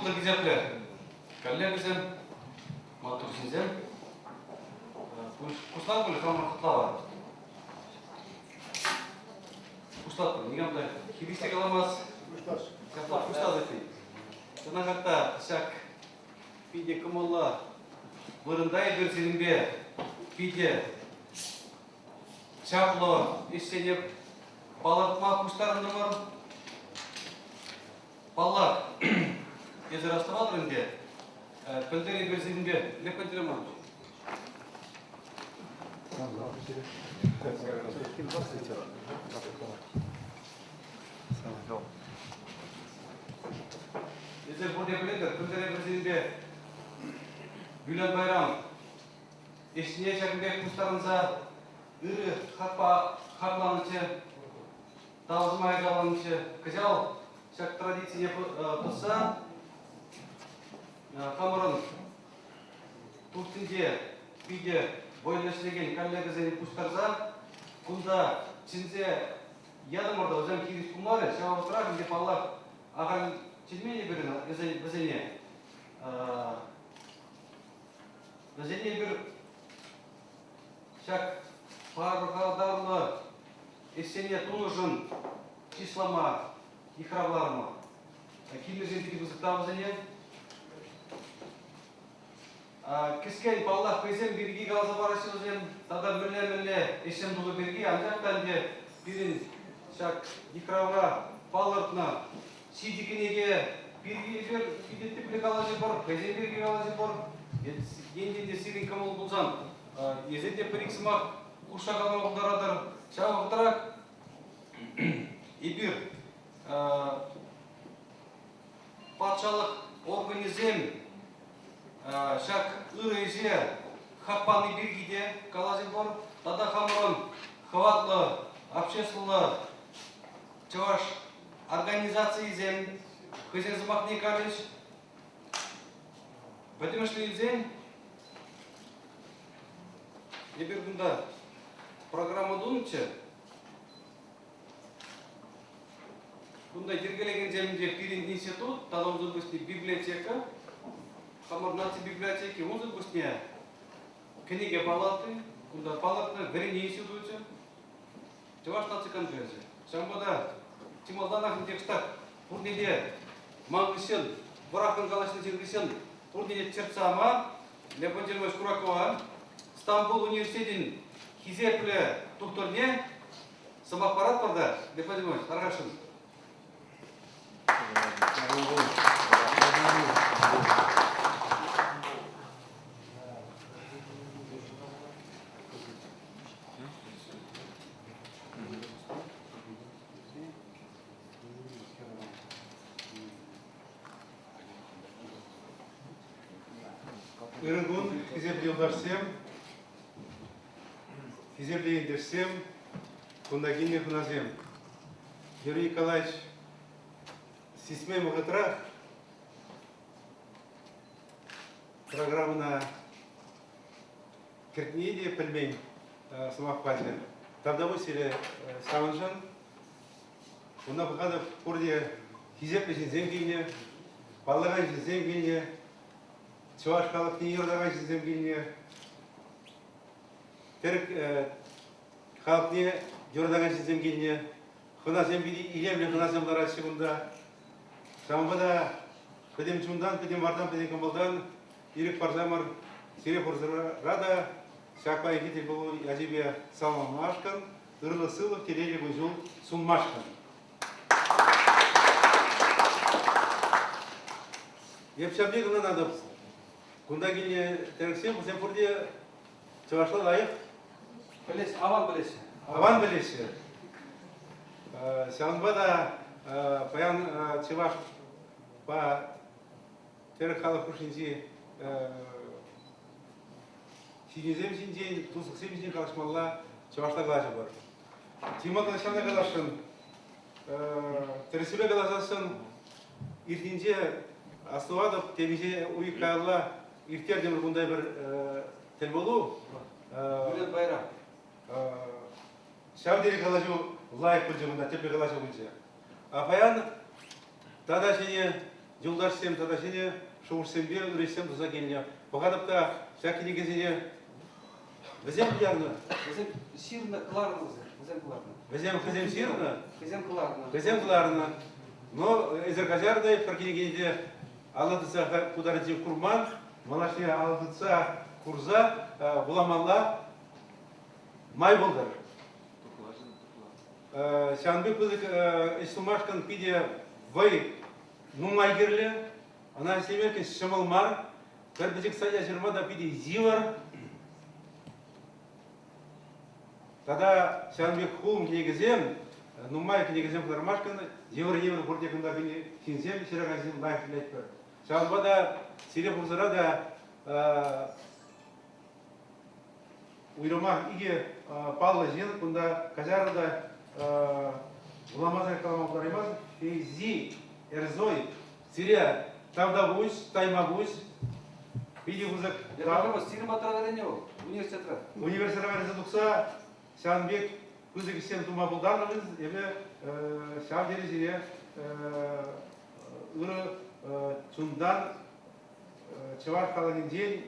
Кутлы гизеплер. Коллегизем, матурсизем. Куслар были храмар кутлава. Куслар были. Нигамда хибисте каламас. Куслар эти. Жанагатта шак пиде кумулла. Вырындай берсенбе пиде. Чапло ишенеп балатма куштарында бар. Баллар езер аставал рынде. Пөлдері берсенбе леп пөлдері Езер burada біледі, пөлдері берсенбе Гүлен Байрам Eşliğe çakınbek kuşlarınıza ürü kaplанычы, dağızma aygalanычы, kıcal şak tradisiye tutsa Камырын Турцинде биде бойлашлеген коллегазен куштарза кунда чинзе ядымырда өзем кирис кумары шава отырар деп аллах аған чилмени бірін өзене өзене бір шак парғадарлы эсене тунышын числама ихравларыма кимежен тигізіктау өзене Кіскен баллах көзем бірге қалза барашы өзем, тада мүлі ешем дұлы бірге, анжақтан де бірін шак икрауға балыртына сидікінеге бірге бір бидетті білі қалажы бар, көзем бірге қалажы бар, енденде сирин камыл бұлжан, езенде біріксімақ ұша қалмағылдарадыр, шағықтырақ ебір патшалық организем Шак ырыже хаппаны бергиде калажы бар, тада хамырын хватлы, общественный чаваш организации зем, хызен замахни калыш, потому что зем, не бергунда программа думче, бунда дергелеген земде пирин институт, тада узурбысты библиотека. Хамар нации библиотеки, он запустил книги палаты, куда палаты грани институте, чуваш нации конференции. Шамбада Тималданах текстах пурниде мангысен, барахын галашны тергисен, пурниде черцама, Лепантельмаш Куракова, Стамбул университетин хизепле тухторне, самоаппарат барда, Лепантельмаш, Таргашин. Ирыгун хизеплейдерсем, кундагине хуназем. Юрий Николаевич, сисме мугатрах, программа киртниде пельмень самохватия. Тогда высели саванжан, у нас пока в курде хизеплейшин земгине, балаганшин земгине, Чуваш халықты ердағай земгенне, терк халықты ердағай земгенне, хына зембиди илемле хына землара шығында. Самбада педем чундан, педем вардан, педем камбалдан, ирек парзамар, сиреп рада, шақпай кетел болу әжебе салмам ашқан, ұрлы сылық телелі бұйжыл сунмашқан. Епшамбек надо. Кундагине терексем, сен пурде чавашла лайық? Білесі, аван білесі. Аван білесі. Сянбада паян чаваш па терек халық күшінсе синезем синжен, тусық семжен қалышмалла чавашта қалашы бар. Тималда шанда қалашын, тересебе қалашасын, ертенже астуадып темеже уйқайылла иртерден бұндай бір тел болу. Гүлен Байрам. Шавдері қалажу лайық бұл жығында, тепе қалашы бұл жығы. Апаян, тада шене жолдашсем тада сене шуурсем бе үресем туза келне. Багадапта шакини кезене Везем ярны. Везем сирна кларна. Везем кларна. Везем сирна. Везем кларна. Везем кларна. Но эзерказярда фаркинегенде алладыса кударыцем курман, малашне алладыса курза буламалла май болдар. Шанбек бызык эстумашкан пиде вай нумай герле, она семеркен шамалмар, карбезик садя жермада пиде зивар. Тогда Шанбек хум книгезем, нумай книгезем клармашкан, евр портекында бини синсем сирагазим лайф летпер. Шанбада сире бурзарада уйрома иге палла жен кунда казарда уламаза каламалар эмас, зи эрзой сире тавдабусь, таймагусь, биди бузак. Я говорю, сирма траверенео, университетра. Университетра резидукса Шанбек күзігістен тума бұлдарымыз, ебі шам дерезеге ұры чундан чываш қаланын ден,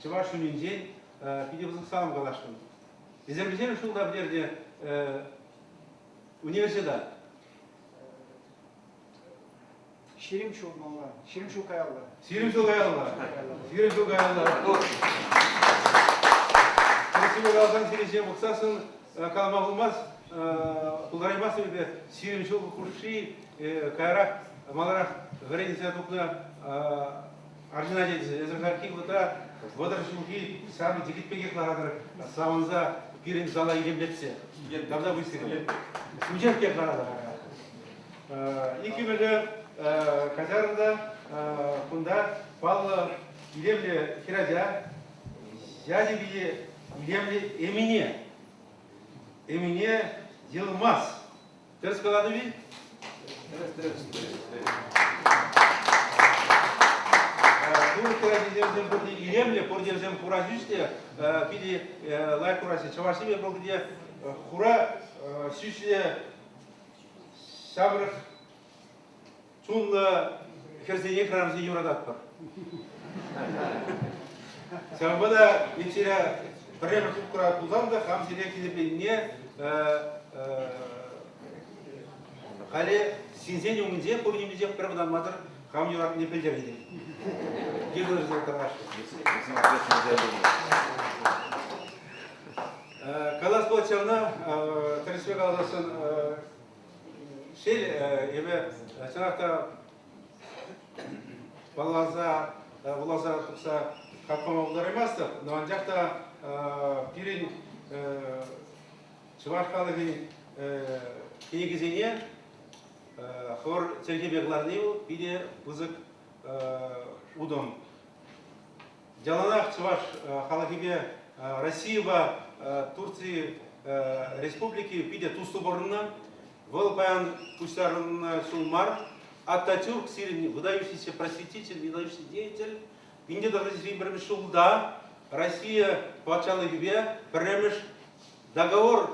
чываш шунын ден, пиде бұзық салым қалашын. Езербежен ұшылда білерде университет. Şirin şulmalar, şirin şul kayalar. Сирим шул қаялла. Сирим шул қаялла. Кірісіме қалсан сиресен бұқсасын қалама болмас, бұлдараймас өйді сирим шул құрши кайрақ, маларақ ғыренесе тұқны аржина дедісі. Әзірғарки бұта бұдар шулки сәбі декетпеге қылағадыр сауынза пирен зала елемлетсе. Давда бұйсыры. Сүнжепке қылағадыр. Икемелі казарында кунда паллы илемле хирадя, яди биде илемле эмине елмас. Терс калады бит? Бұл хирадиземден бірде илемле, пордемзем хура жүсте, биде лай хурасы чавашиме болдыде хура сүсте сабрық Чунла херсене храмзе юрадат бар. Самбада ичера прямо кукра тузанда хамсине кидепене хале синзен уминзе пурнимизе прямдан матыр хам юрат не пелдерде. Геглер зелтараш. Калас плачевна тресве галасын шел ебе Сенатта балаза тұқса қақпама бұлдар емасты, но анжақта пирин Чывашқалығы кенегізене хор цергебегларнеу биде бұзық удом. Жаланақ Чываш қалығыбе Россия Турция республики биде тустуборынан Вол паян кустарын сулмар, Ататюрк сирин выдающийся просветитель, выдающийся деятель, Инде добрый бремеш шулда, Россия почала себе бремеш договор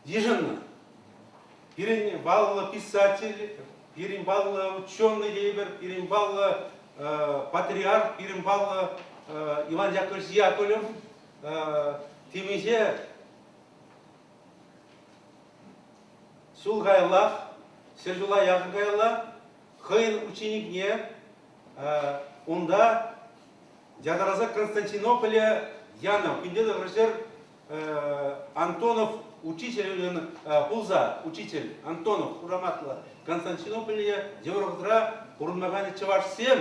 еженно. Пирин балла писатель, пирин балла ученый лейбер, пирин балла патриарх, пирин балла Иван Яковлевич Яковлев, Тимизе Сул гайлах, Сержула яғын гайлах, хыйын ученикне, онда Жадараза Константинополя Янов, Пиндеда Врачер Антонов, учитель, Пулза, учитель Антонов, Ураматла, Константинополя, Жеврагдра, Урмагани Чаваш 7,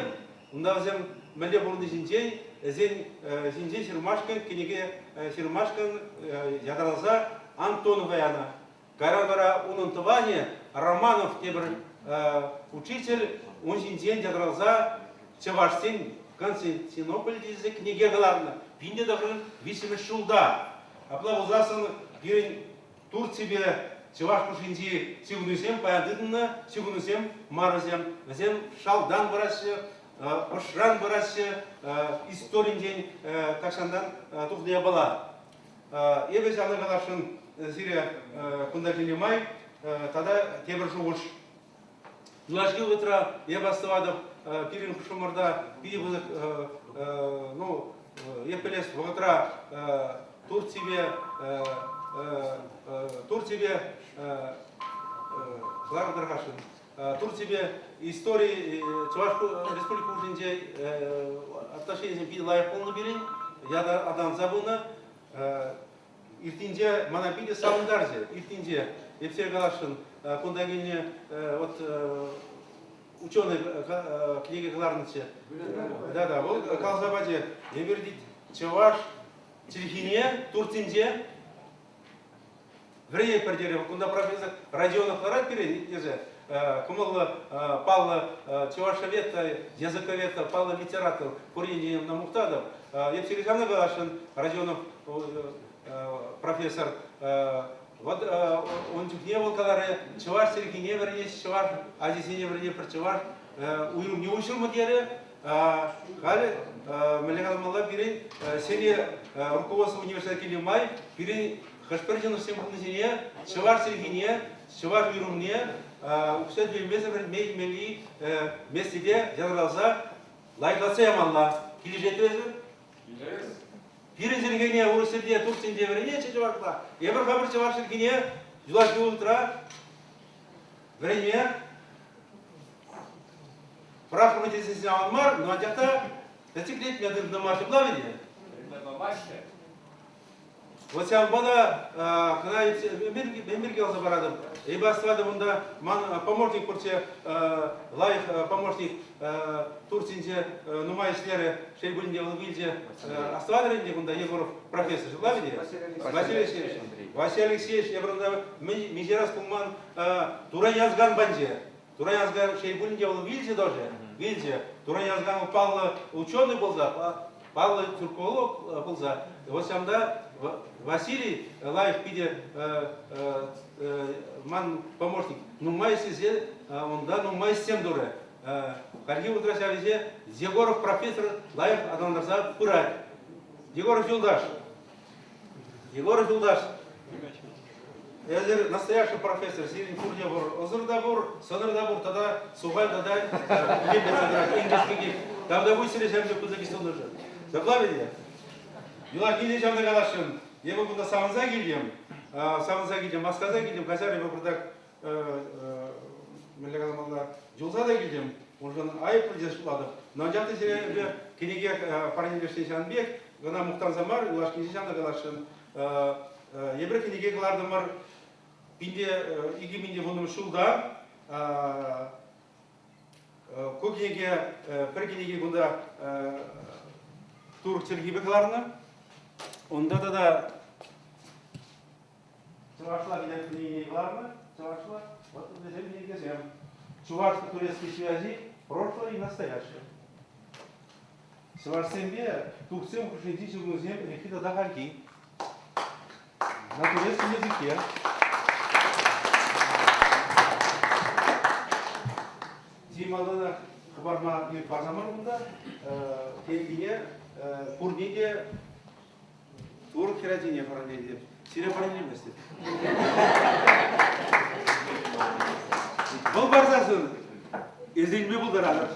онда взем Мэле Бурды Жинжей, Жинжей Сирмашкан, Кенеге Сирмашкан, Жадараза Антонова Яна. Карабара унантывание Романов тебір учитель, он день жадраза Чавашсен Константинополь дезі книге главна. Пинде даже висимы шулда. Апла узасын герин Турцибе Чаваш пушинди сигунусем паядыдына, сигунусем маразем. Зем шалдан барашы, ошран барашы, историн день такшандан тухдия бала. Ебе жаны галашын Сирия кунда май, тогда тебір жуғыш. Юлашки утра я бастывадым пирин кушумарда пиди бузык ну епелес в утра Турция Лардаргашин Турция истории Чувашской республики уже отношения пиди лайк полный бирин я адам забуна иртинде мана пиди саундарзе иртинде Епсер Галашин кундагине вот ученый книги Гларныча. Да, вот Калзабаде Евердит Чаваш Черхине Турцинде Врее пердере, кунда профессор Родионов Ларат перед неже Кумала Павла Чавашевета, языковета, Павла литератор, Курение на Мухтадов, Епсер Галашин Родионов профессор. Вот он не был, когда чуваш не вернее, чуваш, а здесь не вернее про чуваш, не учил материал, когда Мелехал Малла перед серии руководства университета Килимай перед хашпердину всем населения, чуваш не, чуваш не, все две месяца мели вместе где держался, лайкласа ямалла, килижетвезу. Пиризергения университете Турцинде вернее чувашла. Я бы хабар чувашергения Юлашки утра вернее прав комитет мар, но где-то достигнет метод на марше плавания. Вот сейчас бана когда Бембергел забарадом, ибо свадом да помощник порте лайх помощник Турцинде нумай слеры шейбулинде вилде аствадринде бунда Егоров профессор лавиде Василий Алексеевич я бранда мижерас куман Тураязган банде Тураязган шейбулинде вилде даже вилде Тураязган Павла ученый был за Павла турколог был за вот сейчас да Василий Лайф пиде ман помощник. Ну май сизе он да ну май всем дуре. Карги утра сяризе Егоров профессор Лайф Адандарза пырать. Егоров Юлдаш. Егоров Юлдаш. Элер настоящий профессор Сирин Курдевор, Озурдабур, Сонурдабур, тогда Сухай, тогда Ингельский. Там да будет сирезем для Кузакистан уже. Заплавили? Юлак не лечем на Галашин. Я бы куда самоза гильем, Москва гильем, хотя бы продак Мелегаламалла Джулзада гильем, уже айп придешладов. Но джанты себе книги парни Шейшанбек, гана Мухтан Замар, Юлаш Кизишан на Галашин. Ебре книги Глардамар Пинде иги минде вунум шулда. Кукниги прикниги гунда Турк Сергей Гларна. Onda da Чувашла видят главное, Чувашла, вот bizim не gezem. Чувашско-турецкие связи прошлое и настоящее. Сварсембе Турцем хушендичевну землю рехида дахаки на турецком языке. Зималына хабарма и парзамарында тегине курниге Турк херадине параллельно. Сире параллельно месте. Был барзасын. Изделме был дарадыр.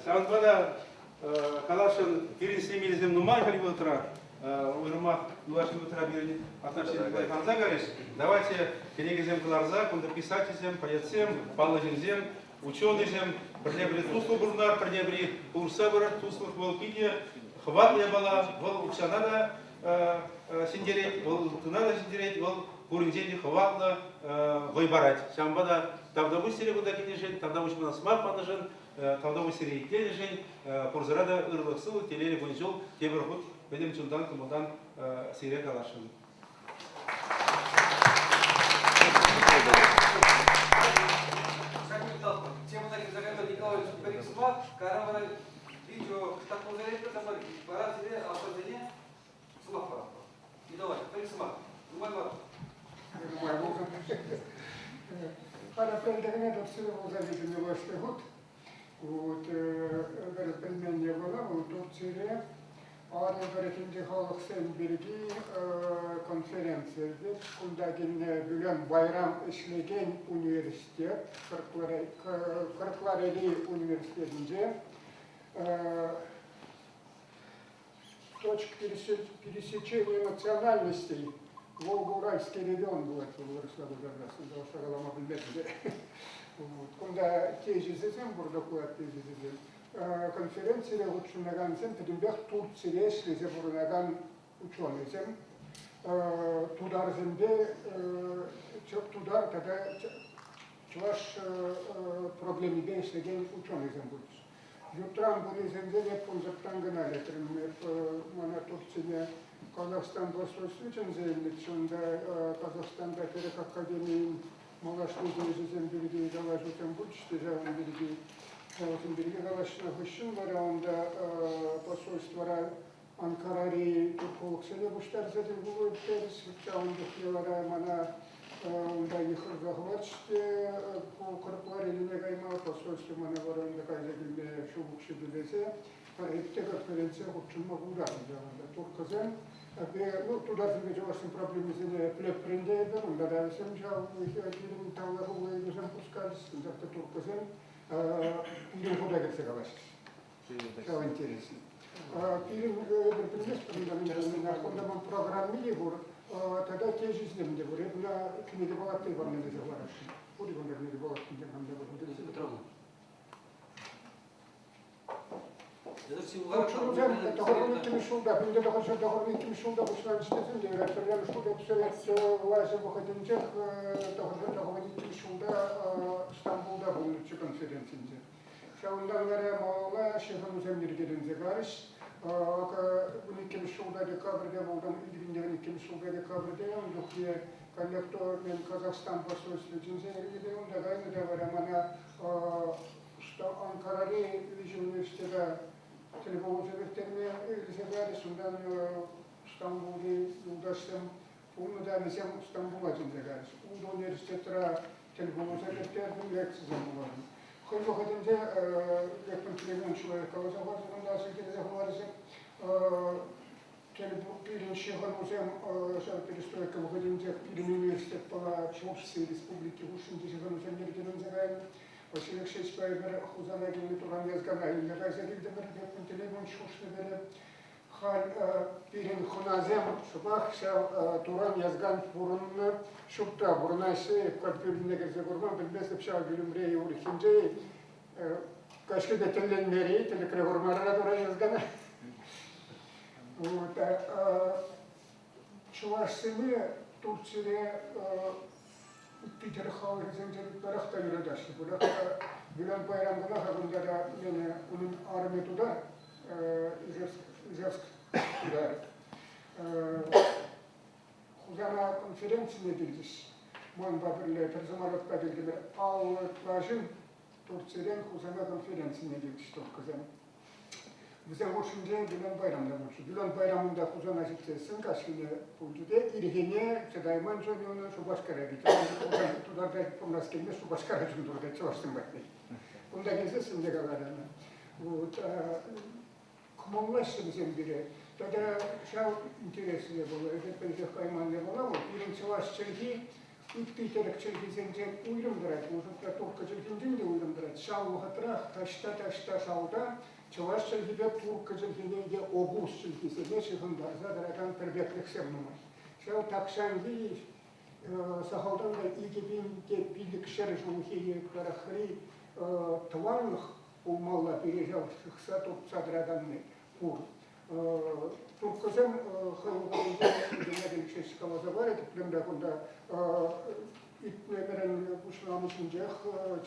Саундбада Калашин перенесли милизем нумай кали утра. Уйрма Юлашки утра бирни отношения к конца говоришь. Давайте перегезем Каларза, кунда писателем, поэцем, паллажинзем, ученыйзем, пренебрежит туслу бурнар, пренебрежит урсабра, туслу волпине, хват я была, вол учанада синдереть, вол тунада синдереть, вол куринзели хватла выбирать. Самбада тогда вы сере куда кинешен, тогда вы нас мар панажен, тогда вы сере кинешен, курзарада ырлых сыл, телери гунжол, теберхут, бедем чундан кумудан сере калашен. Тема таких заготовок Николаевич Перексума, Каравана, видео, так позарит, который пора себе определение Сумафа. И давай, Перексума, Умайма. Para aprender всего зависит ваш год. Вот, разменная была, вот Турция, Ağrı'da ikinci halk birliği konferansiyası. Kundagin Bülent Bayram işlegen üniversitet, Kırklareli Üniversitesi'nce точек пересечения национальностей Волго-Уральский регион был это Шагалама Бельбекде. Кунда тежизем, бурдокуат тежизем. Конференция ученаган сен, тедимбех Турция шлизе бурнаган ученыйсем. Тудар земде, тудар тогда чуваш проблемы бейшлеген ученыйсем будет. Ютран были земле пунктан гнали, мана Турция Казахстан посольствичен земле, Казахстанда перек академии Малашный земле галажутен будчте жавн береги, береги галашна хышын вараунда посольствора Анкарари Турколукселе буштар задел было перес, вчаун мана да ехал захватчите по Кыркlareli негайма посольство мана вараунда кайзагилме шубукши билесе, эпте конференция учунма гуран турказен. Ну, туда же вашим проблемы за плеп прендеда, он да всем жал, мы один талару и уже пускались, за турказен, или куда как согласен. Что интересно. Пирин принес на фондамент программе его, тогда те же земли, на книге была ты вам не заваришь. Куда он не была книга нам давала. Договорники шулда, бинде договорники шулда, бушан штезин, де реferral шулда, псевет лаза выходинчех, договорники шулда, Стамбулда будучи конференцияде. Шаундан варе мала, шехану землердерин загариш, униким шулда декабрде болдан, идвинде униким шулда декабрде, духе коллектор мен Казахстан посольстве джинзенерге, он дагайны да варе мана, что Анкарари университета telefon sebeplerine ilgilenir, sundan İstanbul'da yoldaşım, onu da mesela İstanbul'a gönderir. O üniversitelere telefon sebeplerinin yaksızım var. Koyu vakitinde yakın telefon şuraya kalacak var. Ondan sonra telefon varsa telefon birin şehir hocam şartları vakitinde birin üniversite pala Çorsu Respubliki Uşun şehir hocam nereden zaten Василий Алексеевич Пайбер, Хузана Генни Туран Язгана, или Газелида Бердепен Телевон Шушнебере, Халь Пирин Хуназем, Шубах, Туран Язган Пурун, Шупта, Бурнайши, Кальпюрин Негерзегурман, Бельбесеп Шал Гюлюмре, Урихинджи, Кашки Детелленмери, Телекрегурмара Туран Язгана. Чувашсыны Турция Питер Хауэрзен тарахта юридашты. Бұлақта Бülent Bayram'da hakkında da yani onun armetu da Ижевск tutar. Huzana konferansiyne gidilmiş. Mon babirle tercümalıkta bilgiler ağırlaşın Türkçeden Huzana konferansiyne gidilmiş Türkçeden. Bize hoşunca Bülent Bayram'da olmuş. Bülent Bayram'ında Huzana gitsesin kaçkine buldu de irgene Çedayman Johnny'nin şu başkara gitti. Tutar da pomnas kelime şu başkara cündurda çalıştım bakmayı. Bunda gezesinde kadarına. Bu kumonlaştı bizim biri. Тогда шау интереснее было. Это пенсия Кайманная была. Вот Ирин Чаваш Черги, и Питер Чергизенджен уйрым драть. Может, только Чергизенджен уйрым драть. Шау Хатрах, Ташта Шауда, Чаваш Чергиде, Турка Чергинеге, Огус Чергизене, Шихандар, Задраган, Пербеклик Семнумай. Шау Такшанги, Сахалдан, Игибин, Пилик Шережунхи, Карахри, Тванх, Умалла пережал Шихсату, Задраган, Кур. Туркозем хайлгын чешкала заварит, племда кунда итнемерен бушнамышынжах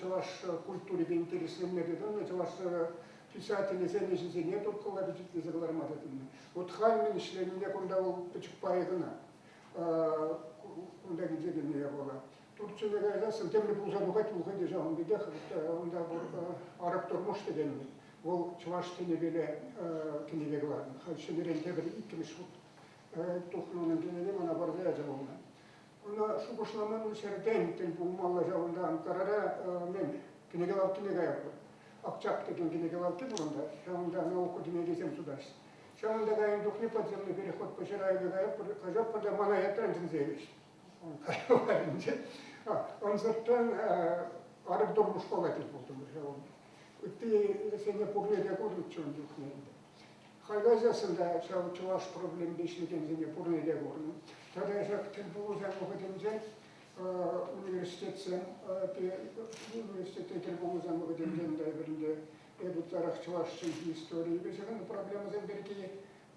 чаваш культуре интересленмеди, чаваш писатели зенежизене туркала бюджетли заглармады. Вот хальмен ишленінде кунда ол пычыкпайгына, кунда гидзегене бола. Турцияга айтасың, темли булжанугать улгайды жагын бидех, онда араб тормуш дегенде. Ол чуваш тенебеле кенебеглар. Шенерен тебер иккими шут. Тухнунун тенене мана бардая жабылна. Она шубушламан серден тен булмалла жабында Анкарада мен кенегелав тенега yaptı. Акчак деген кенегелав те бурунда. Жабында на оку денегесем судаш. Шамында гайын духни подземный переход по Ширайге гайып, кажап пада манaya транзинзевич. Он кайваринже. Он заттан арып дормуш колатил болдum жауын. Үтті сене пурнеде көрдікчен духнейді. Хайгазасында чаваш проблем бешлеген зене пурнеде көрдім. Тада жак тіл болузан мұғыдымжен университетсен, университетте тіл болузан мұғыдымжен да бірінде Эбуттарах чувашчын истории. Бешеген проблемазен берки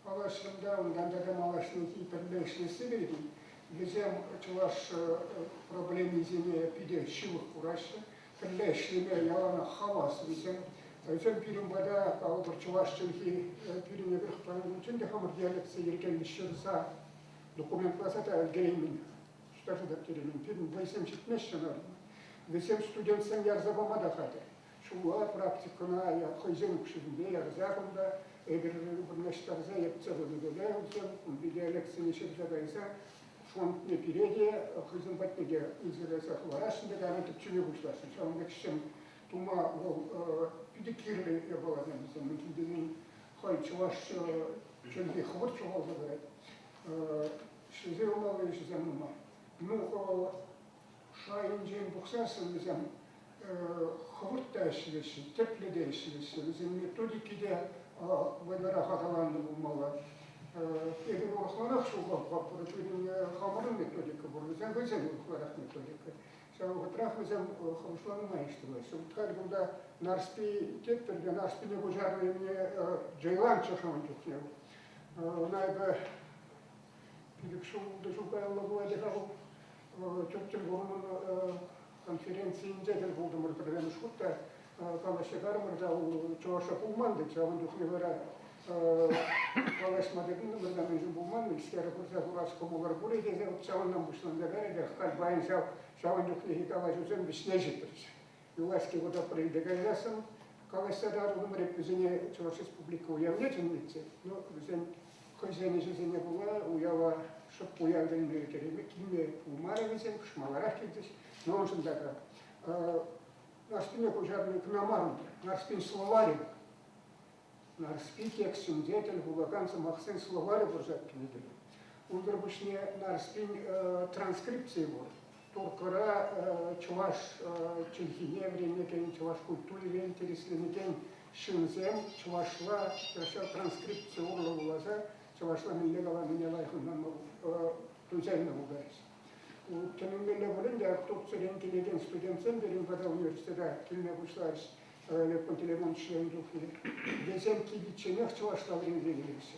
алашында, ондан да малашның киперлешнесі берки. Бізем чуваш проблеми зене пиде шилық курашы. Перлешлеме ялана хавас бізем. Өзен пирин бада албыр чувашчын ки пирине бір қпанын үшін де хамыр диалекция еркелі шырса документ басата геймин. Штафы даптерinin пирин байсем читмешшен арым. Бізем студентсен ярзабама да хады. Шула практикана я хойзен кшибінде ярзағында егер бірнештарза епцеғы дүгелі өзен биде лекцияны шырзағайса фонд не переде хойзен бәтнеге изелесі қыларашында ғаны түпчіне бұшласын. Шауында кішем тума ол педикирлі ебаладан бізен мүмкіндігін хой чуваш чөнге хыбыр чуғалды бәреді. Шызе олалы шызен мұма. Ну, шайын жен бұқсасын бізен хывырт да işlesi, teple de işlesi, bizim metodiki de vaylara hatalandı bulmalı. Eğer orıklanak şu kapırı, çünkü hamurun metodiki bu, bizim güzel orıklanak metodiki. Sen otraf bizim hıvışlanma işlemesi. Utkar burada narspi tepperde, narspi ne bucarlı emine ceylan çaşaman çok ne bu. Ona ebe bir şu da şu kayalı bu edekalı Türkçül kurumun конференциінде де болдым ұртырден ұшқытта қалашығар мұрда чуаша болманды, чауын дұқны бара қалашмадығын мұрдан өзін болманды, іскері құрса құрасқы болар бұл едезе чауыннан бұшланда бәрі, қал байын чауын дұқны хикалаш өзен бішне жетірші. Юласки вода прейді ғайрасын, қалашсада арудым реп өзіне Чуваш республика уявлетін етсе, но өзен көзені жүзіне бола, уява шып уявдың өтереме, килме умары өзен, күшмаларақ келдіш. Но он же так, нарспине пожарный кномарм, нарспин словарик, нарспи текст сюндетель, гулаганца махсен словарик пожарный книгель. Он дробушне нарспин транскрипции его. Торкара чуваш чельхине времени, чуваш культуре интересный некен шунзем, чувашла, прощал транскрипцию урла глаза, чувашла миллегала минелайхун тузельно ударись. Төнümlerle bulunca doktorun kilegen studentsen benim kadar üniversitede kilme başlarız. Lepon telefon işleyen doktoru. Gezem kiliçene çavaşların gelirse.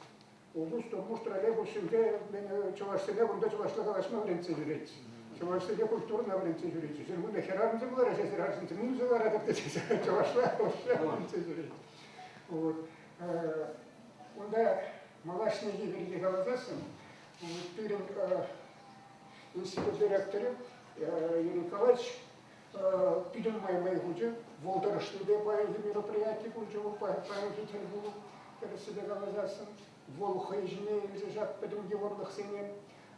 Augusto mustrale bu şimdi ben çavaşlara bunda çavaşla kalaşma öğrenci çavaşta kulturun öğrenci Sen bunu herhalde var ya herhalde müze var adapte çavaşla öğrenci Onda Malaşne gibi kalacağız. Türün институт директоры Юрий Николаевич пидем моей гуджи, волдорожные поэзии мероприятия гуджи, поэзитель был, когда себя говорится, волхайжне, лежат пидем геворных сенем,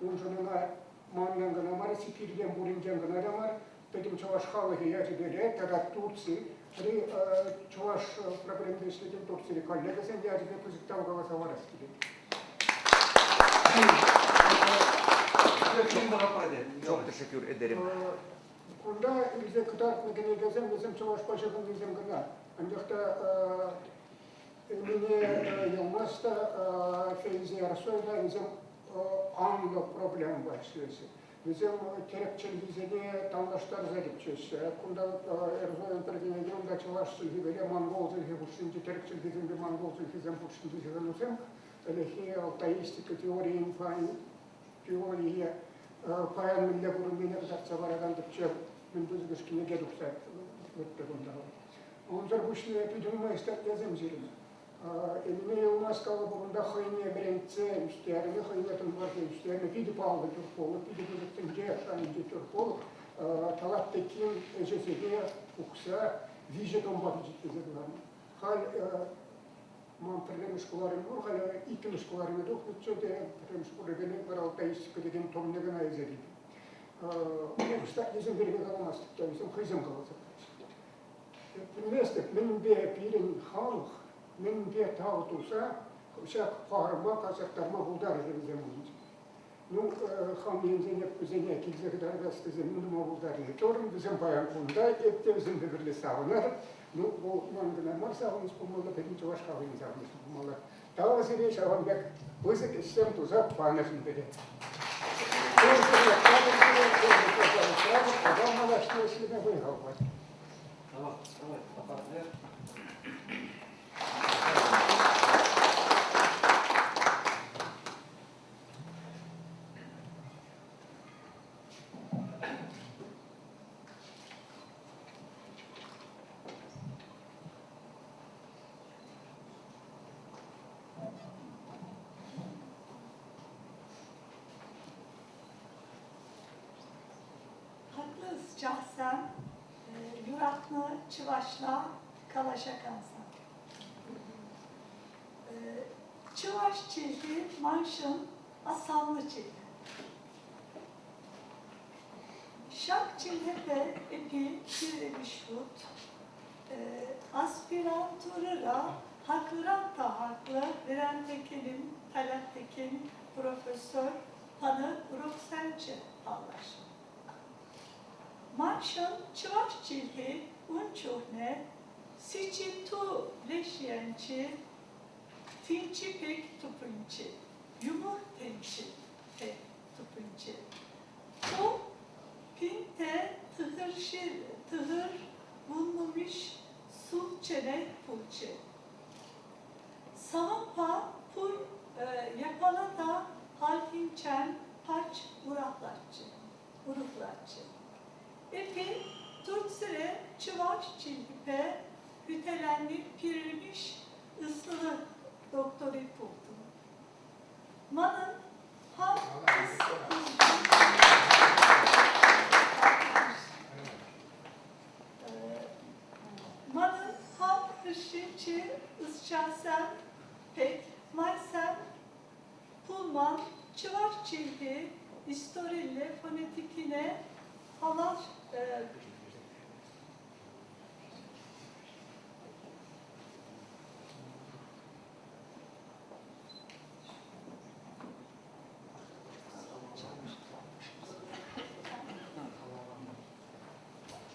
он же на маннанга на маре, сипирдем буринджанга на дамар, пидем чуваш халахи, я тебе ред, тогда Турции, при чуваш проблемы следим Турции, коллега сен, я тебе позитал голосоварский. Çok teşekkür ederim. Onda bize kıtartma genelgezem, bizim çavaş başakın bizim gına. Ancak da Emine Yılmaz'da Feyzi Yarsoy'da bizim anlı problem başlıyorsa. Bizim kerekçelizede tandaşlar zaripçesi. Kunda Erzoy'un tergenegimde çavaş zülhübele Mongol zülhü bu kerekçelizinde Mongol zülhüzem bu şimdi zülhüzem. Elehi altayistika teoriyin falan teoriye Payan mille kurumine kadar çabaradan Türkçe gündüz güçkine geduksak öttüğünde. Onlar bu işini epidemime istertezim zirin. Emine Yılmaz kalıbında xeyniye birentse üstlerine xeynetin vardı üstlerine pidi pahalı Türkolu, pidi gözüktünce yaşayınca Türkolu. Talattekin ecesede uksa vijeton bakıcı tezirlerini. Hal Мантремен var, hala ikin şkolarım yok. Çünkü tremen şkolarım var, altayistik dediğim tomnegen ayzeli. Bu işte bizim birine kalamazdık, bizim kızım kalacak. Üniversite, benim bir pirin halk, benim bir tağut olsa, Şak parma kasaklarma buldar edin zaman. Nu hamiyince yapıcı ne ki kadar gazete zemin nu buldar edin. Torun bizim bayan kunda ette bizim birli savunur. Nu bu mangına mar savunuz bu mala pedin çavaş kavin savunuz bu mala. Daha zirve savun bek. Bu ise sistem tuzak panasın beri. Tamam, tamam. Kapat. Ver. Haklıyız şahsen. Yuraklı, Çıvaş'la Kalaşakansan. Çıvaş çildi, manşın, asamlı çildi. Şak çilhepe epi kirlemişhut. Aspiranturura haklıran tahaklı veren tekelim, talat tekin, profesör, panı Roksençe anlaştı. Manşın çıvaş çilhi unçuhne siçi tu leşyençi tinçi pek tupunçi yumur tençi pek tupunçi tu pinte tıhır bunlumiş sul çene pulçi sampa pul yapalata halhinçen paç uruklatçı Epi, Turtsire, Çıvaş, Çilhipe, hütelenlik, pirilmiş, ıslılı doktori buldum. Manın, ham, Manın, ham, hışçı, ısçasem, pek, maysem, pulman, Çıvaş, Çilhi, istorille, fonetikine, falan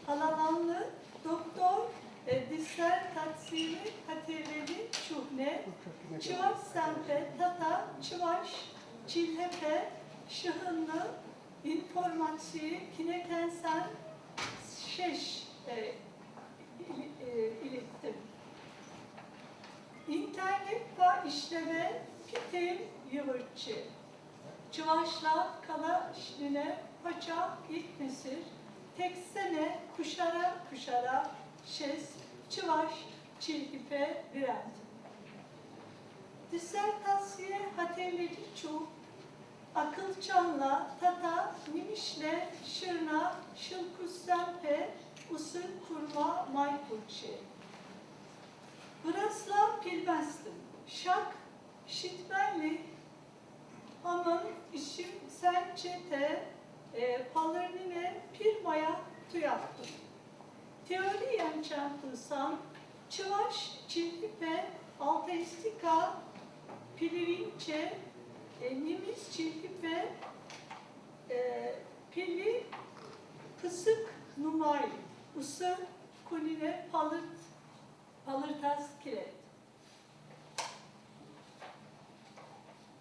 halalanlı doktor disertasyonu katereli çuhne çıvaş sempe tata çıvaş çilhepe şıhınlı informasyon kinekensen şeş ilettim. İnternet ve işleme pitem yıvırçı. Çıvaşla kala işline paça ilk mesir. Teksene kuşara şes çıvaş çilhipe virendim. Disertasiye hatırlayıcı çoğu akılçanla, tata, nimişle, şırna, şılkussempe, usul kurma, maypulçi. Burasla bilmezdim. Şak, şitmenli, hamın, işim, sen çete, palırnine, pirmaya tuyattım. Teori yançantılsam, çıvaş, çilhipe, alteistika, pilirinçe, nimiz çilhipe, pili, kısık numay, usı, kunine, palırtas kiret.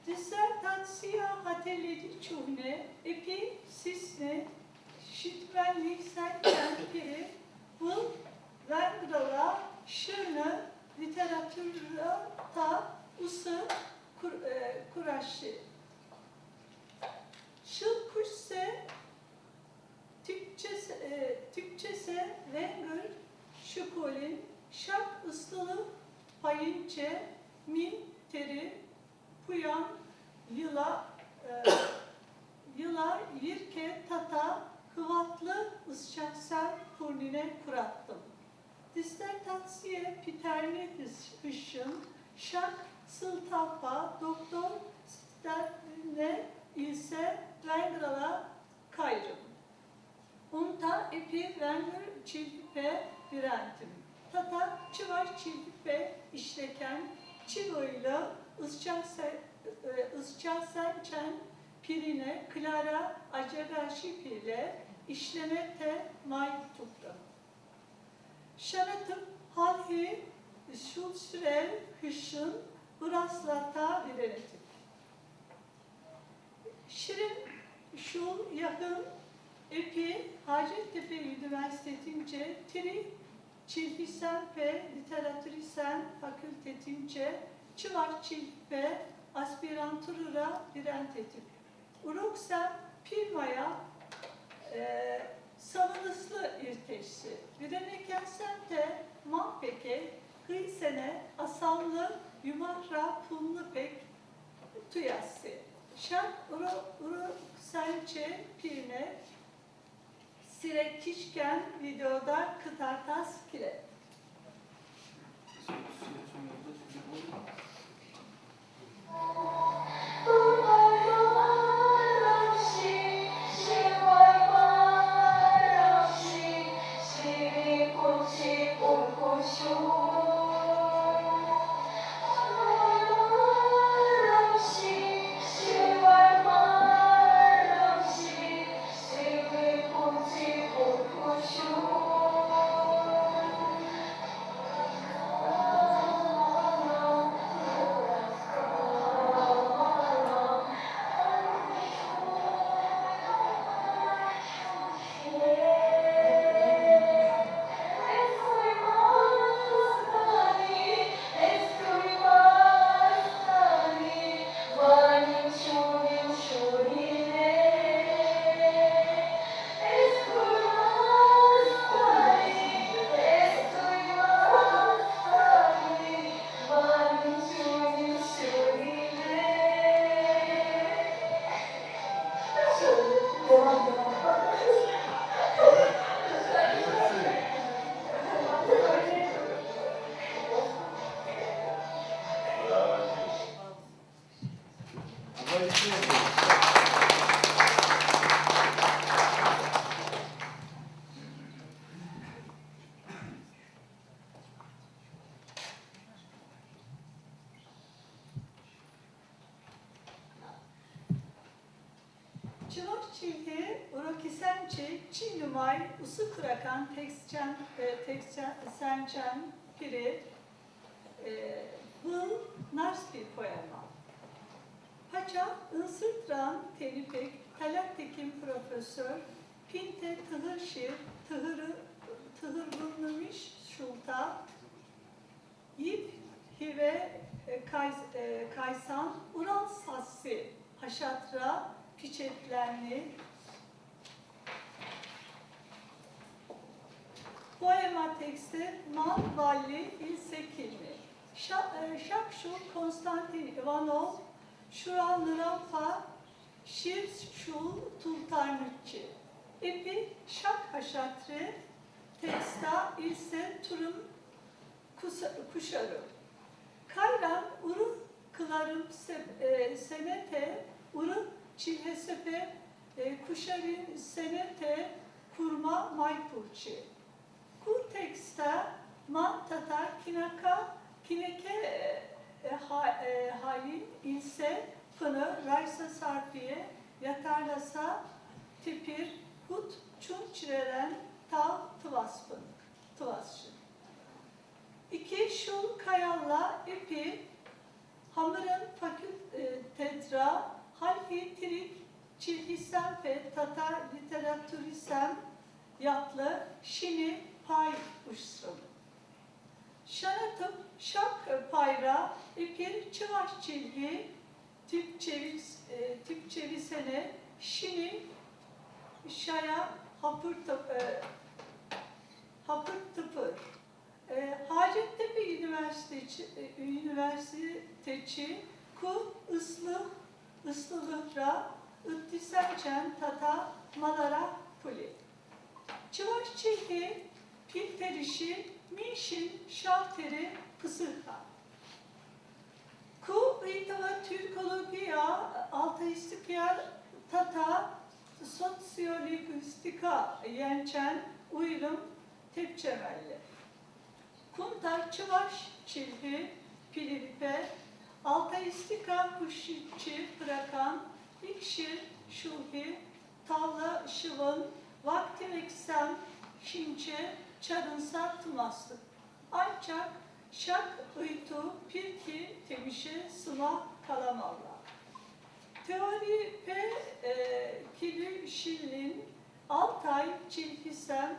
Disertansiya hateledi çuhne, epi, sisne, şitvenlik, senken, piri, bul, vengrala, şırnı, literatürra, ta, usı, kuraşı. Şıl kuşse, Türkçese, vengır, şukolin, şak, ıslılı, payinçe, min, teri, puyan, yıla, yirke, tata, hıvatlı, ısçaksel, furnine kurattım. Disertansiye, piterli hışın, şak, sıltapa, doktor, sterne, ilse, vengrala, kayrım. Unta, epi, vengr, çilhipe, virentim. Tata, çıvaş, çilhipe, işleken, çivoyla, ısçasençen pirine Clara Aceraşipile işlemete maytupta. Şanatıp halhi şulşrel hışın braslata virenetik. Şirin şul yakın epi Hacettepe Üniversitetince tri Çilhisen ve Literatürisen Fakültetince Çıvar Çilpe aspiranturura virentetik. Uruksem Pirmaya savunuslu irteşsi. Vireneken semte Mahpeke Hıysene Asamlı Yumahra Pullu Pek Tuyası. Şark Sençe Pirne Sire Kişken videoda Kıtartas Kire. Çıvakçilhi, Urokisençi, Çinumay, Usu Kurakan, Teksençen, Piri, Hıl, Nars bir poema. Paça, Insırtran, Telipek, Talattekin Profesör, Pinte, Tıhırşir, Tıhırvınlımış Şulta, Yip, Hive, Kaysan, Ural Sassi, Haşatra, Piçetlenli, poema teksti Man Valli İlsekilmi, Şakşu Konstantin Ivanov, Şural Nırampa, Şirşul Tultarnıkçı, Epi Şak Haşatri, Teksta İlse Turum Kuşarı, Kayran Uru Kılarım Senete, Uru Çilhesepe Kuşarin Senete Kurma Maypurçi. Kurteksta Man Tatar Kinaka Kineke Halin İlse Fını Raysa Sarpiye Yatarlasa Tipir Hut Çunçreren Tav Tıvasçı. İki Şul Kayalla Epi Hamırın Fakültetra Halhi Tirik Çilhisem ve Tatar Literatürisem Yatlı Şini Pay Uşsum. Şanatıp Şak Payra Epir Çıvaş Çilhi Tip Çevisene Şini Şaya Hapır Tıpır. Hacettepe Üniversiteci Ku Islılıhra Ittisençen Tata Malara Puli. Çıvaş Çilhi Pilterişi Mişin Şahteri Kısırha. Ku İtava Türkologiya Altaistikya Tata Sosyolingvistika Yençen Uyrum Tepçemelli. Kuntar Çıvaş Çilhi Piliripe Altaistika Puşçi bırakan İkşir Şuhi Tavla Şıvın Vakti Eksem Şinçe Çarınsa Tımaslı. Ancak şak ıytu pirki temişe sıma kalamalla. Teori pe kili şillin Altay çilhisem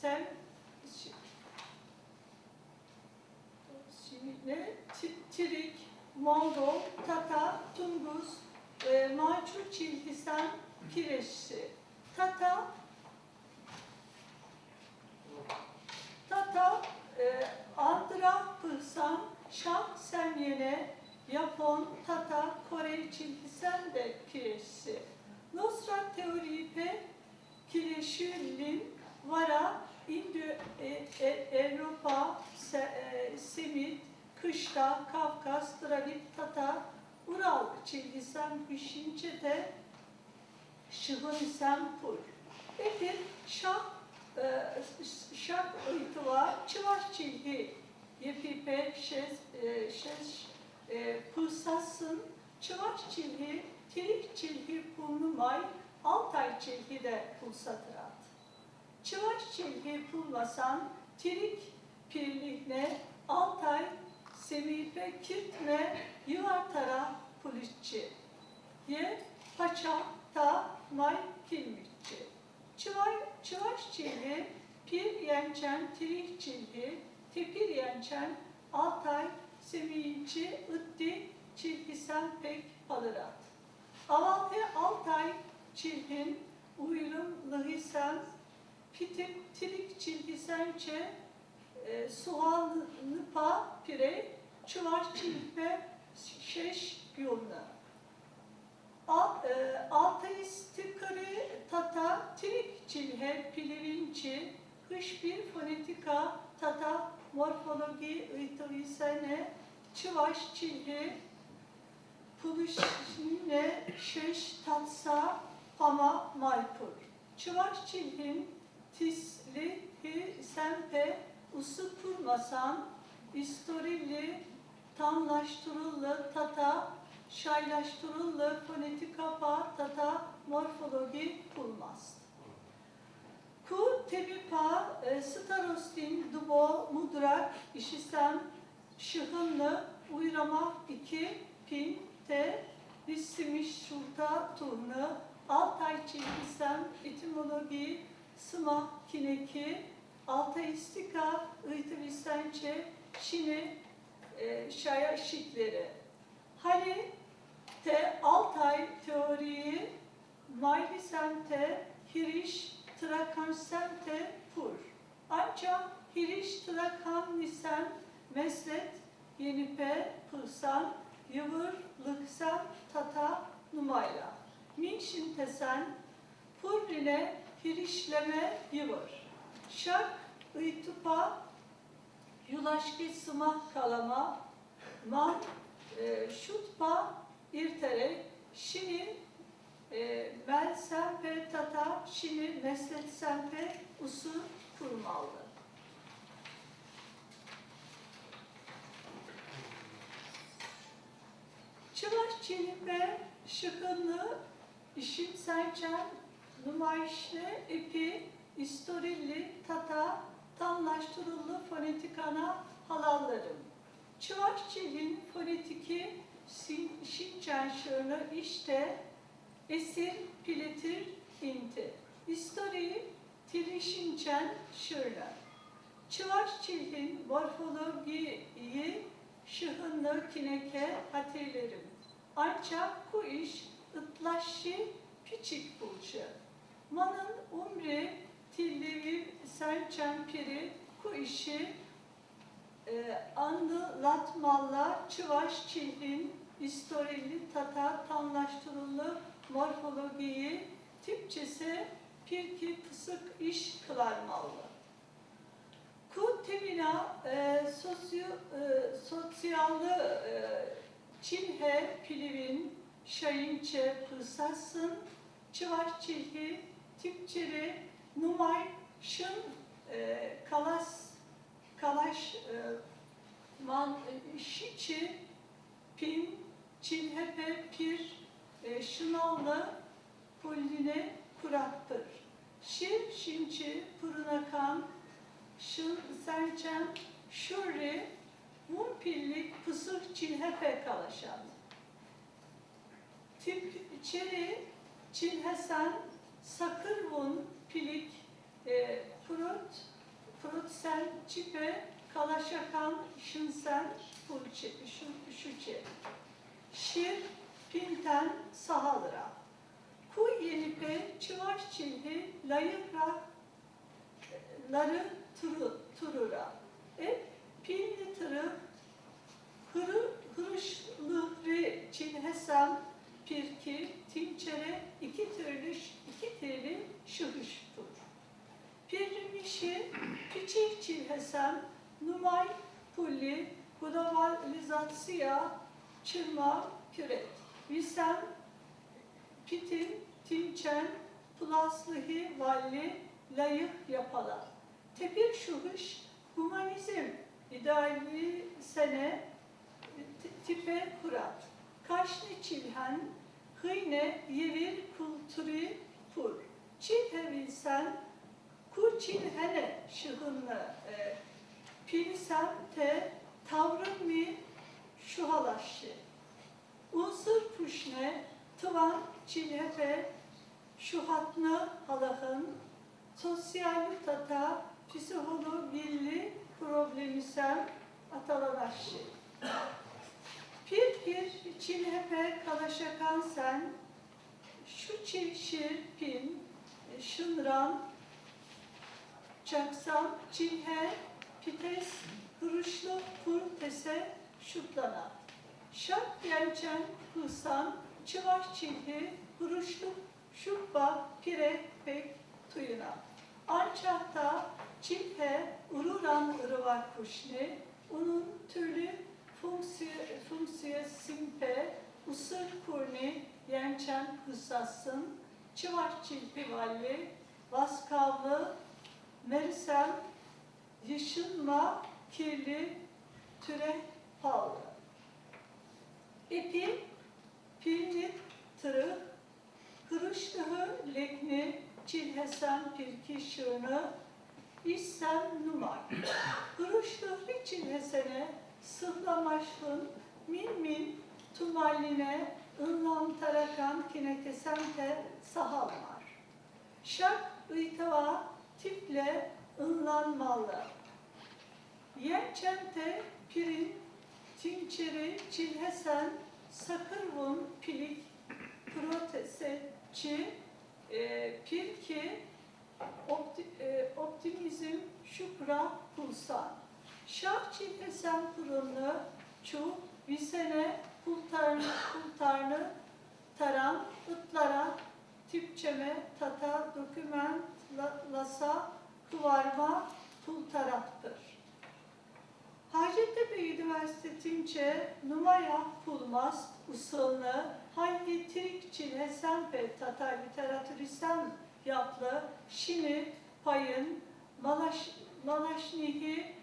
sem ne Tirik, Mongol, Tata, Tunguz, Maçu çilhisem kireçsi. Tata, Andra Pıhsan, Şah Semyene, Japon, Tata, Kore çilhisem de kireçsi. Nostra teoripe kireşülin vara Avrupa, Semit, Kışla, Kafkas, Dravid, Tatar, Ural çilgisem Hüşinçete, Şıhınisem Pur. Epir şak ıytıva, çıvaş çilgi, yepipe, pırsasın, çıvaş çilgi, tirik çilgi, pulnumay, Altay çilgi de pulsatırat. Çıvaş çilgi pulmasan, tirik pirlikne, Altay, semipe, kirtme, yuvartara pulitçi. Ye, paça, ta, may, kilmitçi. Çıvaş çilgi, pir yençen, tirik çilgi, tepir yençen, Altay, semiyinçi, ıtti, çilgisem pek palırat. Avalhe Altay, çilgin, uylum, lıhisem, pitip, tirik çilgisençe, suhanlıpa pire, çuvar çilpe, şeş yoluna. Altaistikari tata, tirik çilhe, pilirinçi, hış bir fonetika, tata, morfologi, ıytıvisene, çıvaş çilhe, puluşine, şeş tatsa, pama, maypur. Çıvaş çilhin, tisli, hi, sempe, usu purmasan, istorilli, tamlaştırıllı, tata, şaylaştırıllı, fonetika pa, tata, morfologi pulmaz. Ku, tebipa, starostin, dubo, mudrak, işisem, şıhınlı, uyrama, iki, pin, te, lissimiş, şurta, turnu, Altay çilgisem, etimologi, sıma, kineki, altaistika, ıytıvisençe, şini, şaya şikleri. Hani te Altay teoriyi, maylisemte, hiriş, trakansemte, pur. Ancak hiriş, trakan, nisem, meslet, yenipe, pırsan, yıvır, lıksem, tata, numayla. Minşin tesen, purrine, hirişleme, yıvır. Şak, ıytıpa, yulaşki, sıma, kalama, man, şutpa, irterek, şini, mel, sempe, tata, şini, meslet, sempe, usu, kurmalı. Çıvaş çelimbe, şıkınlı, işin serçen, numayişli, epi, istorilli, tata, tamlaştırıllı fonetikana halallarım. Çıvaş çelin fonetiki, şinçen şırlı, işte, esir, piletir, inti. İstori, tiri şinçen şırlı. Çıvaş çelin morfologiyi, şıhınlı, kineke, hatırlarım. Ancak bu iş, ıtlaşşi, piçik bulcu. Manın umri, tillevi, serçen piri, bu işi anlatmalla, çıvaş çilhin, istorili, tata, tamlaştırılı morfologiyi, tipçese pirki pısık iş kılarmalı. Ku temina sosyallı çilhe, pilivin, şayinçe, pırsasın, çıvaş çilhi, tipçeri, numay, şın, kalaş, Şiçi, Pin, Çilhepe, Pir, Şınavlı, Pulline, Kurattır. Şir, Şinçi, Pırınakan, Şın, Sençen, Şurri, Mumpillik, Pısır, Çilhepe kalaşan. Tip, Çeri, Çilhesen, Sakırvun, Pilik, Frutsen, Çipe, Kalaşakan, Şınsen, Pulçe, Şuçe. Şir, Pinten, Sahalıra. Ku Yenipe, Çıvaş Çilhi, Layıkra, Ları Turura. Pilli Tırı, Hırışlıhri, Çilhesem, Pirki, Timçere, iki tirli şıhıştur. Pirmişi, Piçih Çilhesem, Numay, Pulli, Gudavalizatsiya, Çırma, Küret. Visem, Pitin, Timçen, Pulaslıhi, Valli, Layık Yapala. Tepir Şuhış, Humanizm, İdeali Sene, Tipe Kurat. Kaşni Çilhen, Hıyne, Yevir, Kulturi, Pur. Çilhevilsen, Ku Çilhene, Şıhınlı, Pilsem, Te, Tavrın mi, Şuhalaşşı. Unsur Puşne, Tıvan, Çilhepe, Şuhatnı, Halahın, Sosyal Tata, Psiholo, Billi, Problemisem, Atalanaşşı. Pir, Çilhepe, Kalaşakan sen, şu Çilşir, Pin, Şınran, Çaksam, Çilhe, Pites, Hırışlı, Pur, Tese, Şutlana. Şak, Yençen, Hısan, Çıvaş, Çilhi, Hırışlı, Şubba, Pire, Pek, Tuyuna. Ançahta, Çilhe, Ururan, Irıvar, Kuşni, Unun, Türlü, Funksiye, Simpe, Usır, Kurni, Yençen, Hıssasın, Çıvaş, Çilhi, Valli, Vaskavlı, Merisem, Yışınma, Kirli, Türe, Pahalı. İpi, Pilli, Tırı, Hırışlıhı, Lekni, Çilhesen, Pirki, Şırnı, İssem, Numar. Hırışlıhı, Çilhesene, Sıhlamaşhın, Min, Tumalline, Inlam, Tarakan, Kinekesemte, Sahalmar. Şak, Itava, Tiple, Inlanmalı. Yençente, Pirin, Timçeri, Çilhesen, Sakırvun, Pilik, Protesetçi, Pirki, Optimizm, Şükra, Pulsan. Şah Çilhesen Pırınlı, Çu, Visene, Pultarnı, Taran, Itlara, Tipçeme, Tata, Doküment, Lasa, Kıvarma, Pultarattır. Hacettepe Üniversitesi Timçe, Numaya, Pulmaz, Usulnu, Halhi, Tirik, Çilhesempe, Tatar Literatüristem, Yaplı, Şini, Payın, Malaşnihi,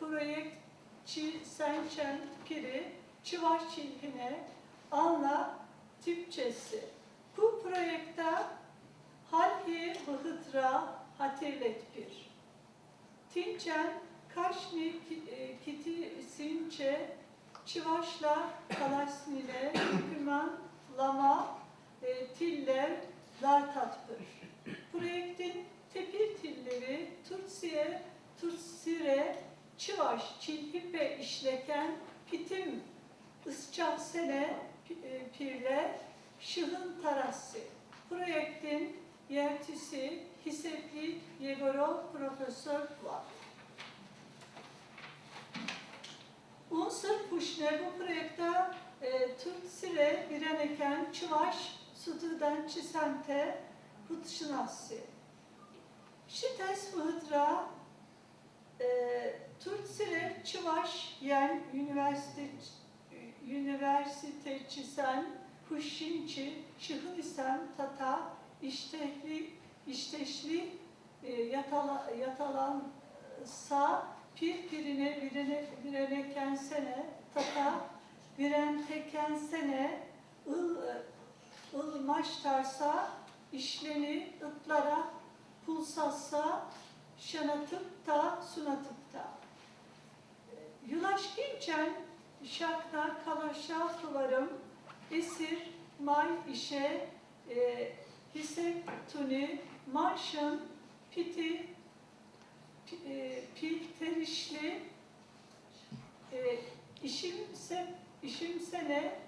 Projekçi, Sençen, Piri, Çıvaş Çilhine, Anla, Tipçesi. Bu projekte Halhi, Bıhıtra, Hatırletpir. Timçen, Kaşni, Kiti, Sinçe, Çıvaşla, Kalasnile, Hüküman, Lama, Tiller, Lartatpır. Projektin tepir tilleri Turtsire, Çıvaş, Çilhipe işleken, Pitim, Isçavsene, Pirle, Şıhın Tarası. Projektin yöneticisi Hisepli Yegorov Profesör var. Unsur Puşne bu projekte Turtsire Bireneken, Çıvaş, Sududan Çisente, Hutşinası. Şites Vıhıdra, Turtsire Çıvaş, Yen Üniversitecisen, Huşinçi, Şıhılisem, Tata, İşteşli, Yatalansa, birene kensene, tata, viren tekensene, maştarsa, işleni, ıtlara, pulsassa, şanatıpta, sunatıpta. Yulaşkinçen, şakna, kalaşa, tuvarım, esir, may, işe, hisek, tuni, marşın, piti, pilterişli, işimsene,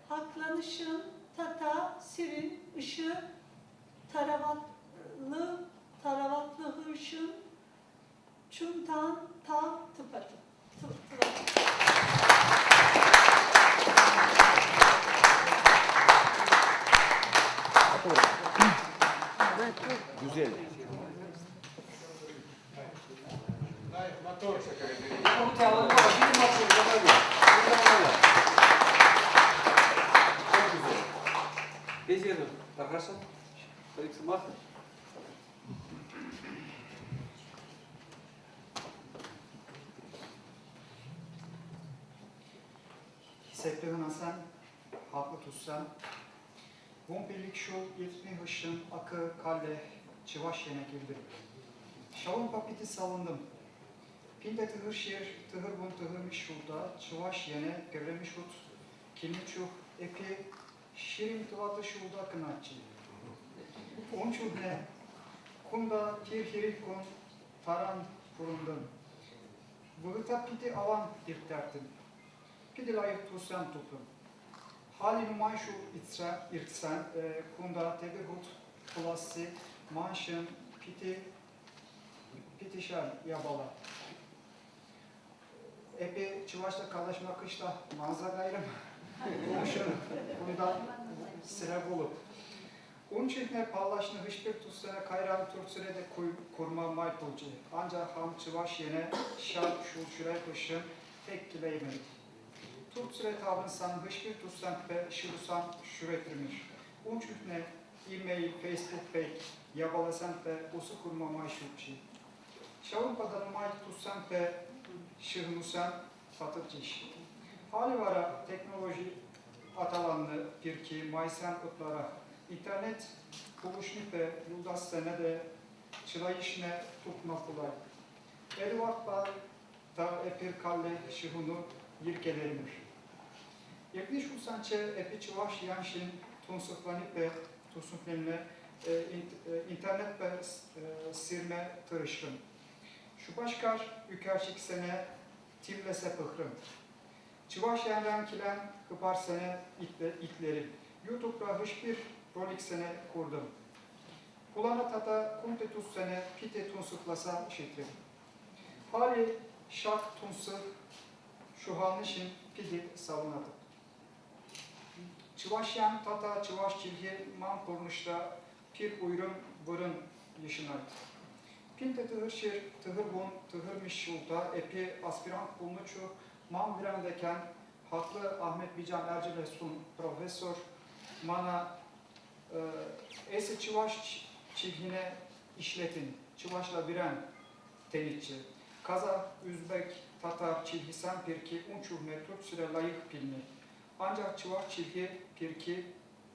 haklanışın, tata, sirin, ışı, taravatlı hırşın, çuntan, tav, tıpatı. Güzel. Komite alalım ama bir maçı yapalım. Çok güzel. Becerdim. Arkadaşlar. Tarık Mart. Hissettiğin Hasan, haklı tutsan, Vumpirlik şu yetmi hışın, akı, kalle, çıvaş yenek ildir. Şalın papiti salındım. Pinde tıhır şiir, tıhır bun tıhırmış şurda, çıvaş yene, gevremiş hut, kilmiçuh, epi, şirin tıvatı şurda kınatçı. Onçuh ne, kunda tirhirik kun, taran furundun. Vıhıta piti alan dirterdim. Pidi layık tutsan tutum. Hali numan şu irtsen, kunda tebihut, kulası, manşın, pitişal yabala. Epi çıvaşta kalaşma kışta manza gayrım. Konuşun, bundan sıra bulup. Un çiftne pallaşını hiçbir tutsana kayran turtsürede kurma maypulcu. Ancak ham çıvaş yene şal şul şüre kışın tek kileymedik. Turtsüre tavrınsan hiçbir tutsan ve şurusan şüretirmiş. Un çiftne e-mail, Facebook page yabalasan ve usu kurma mayşupçi. Şavun padanı may tutsan ve şıhnusan satıcış. Hali vara teknoloji atalanlı bir ki maysan ıtlara İnternet buluşnu ve yuldas sene de çılayışne tutma kulay. Edward da epir kalle şıhunu yirkelerimir. Yakış usançe epi çıvaş yanşin tunsuklanıp ve tunsuklenle internet ve sirme tırışrım. Şu başkar yükerçik sene timlese pıhrım. Çıvaş yandan kilen hıpar sene itlerim. YouTube'da hiçbir rolik sene kurdum. Kulağına tata kuntetus sene pite tunsuklasa şeklim. Hali şak tunsu şuhanışın pidi savunadı. Çıvaşyan tata çıvaş çilgi man kurmuşta pir uyrum vırın yaşınaydı. Pinte tıhır şir, tıhır bun, tıhırmış şulta, epi aspirant bulunuçu, man virandeken haklı Ahmet Bican Ercilesun profesör, mana esi çıvaş çilgine işletin, çıvaşla viren tenitçi, Kazak, Üzbek, Tatar, çilgisen pirki, unçuhne, Türk süre layık pilmi. Ancak çıvaş çilgi pirki,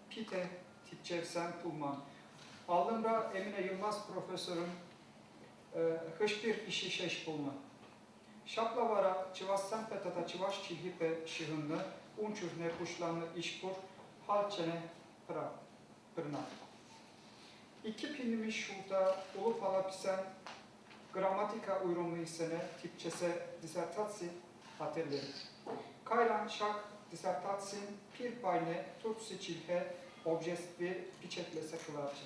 pite, tipçevsen pulman. Aldımra Emine Yılmaz profesörün hiçbir işi şeş bulma. Şapla vara çıvassan petata çıvaş çilgi pe şıhınlı, unçuhne kuşlanlı işkur, halçene pırna. İki pinmiş şurada ulu palapisen gramatika uyumlu isene tipçese disertatsi hatırları. Kayran şak disertatsin pir payne tutsi çilhe objestvi piçetlese kılarçı.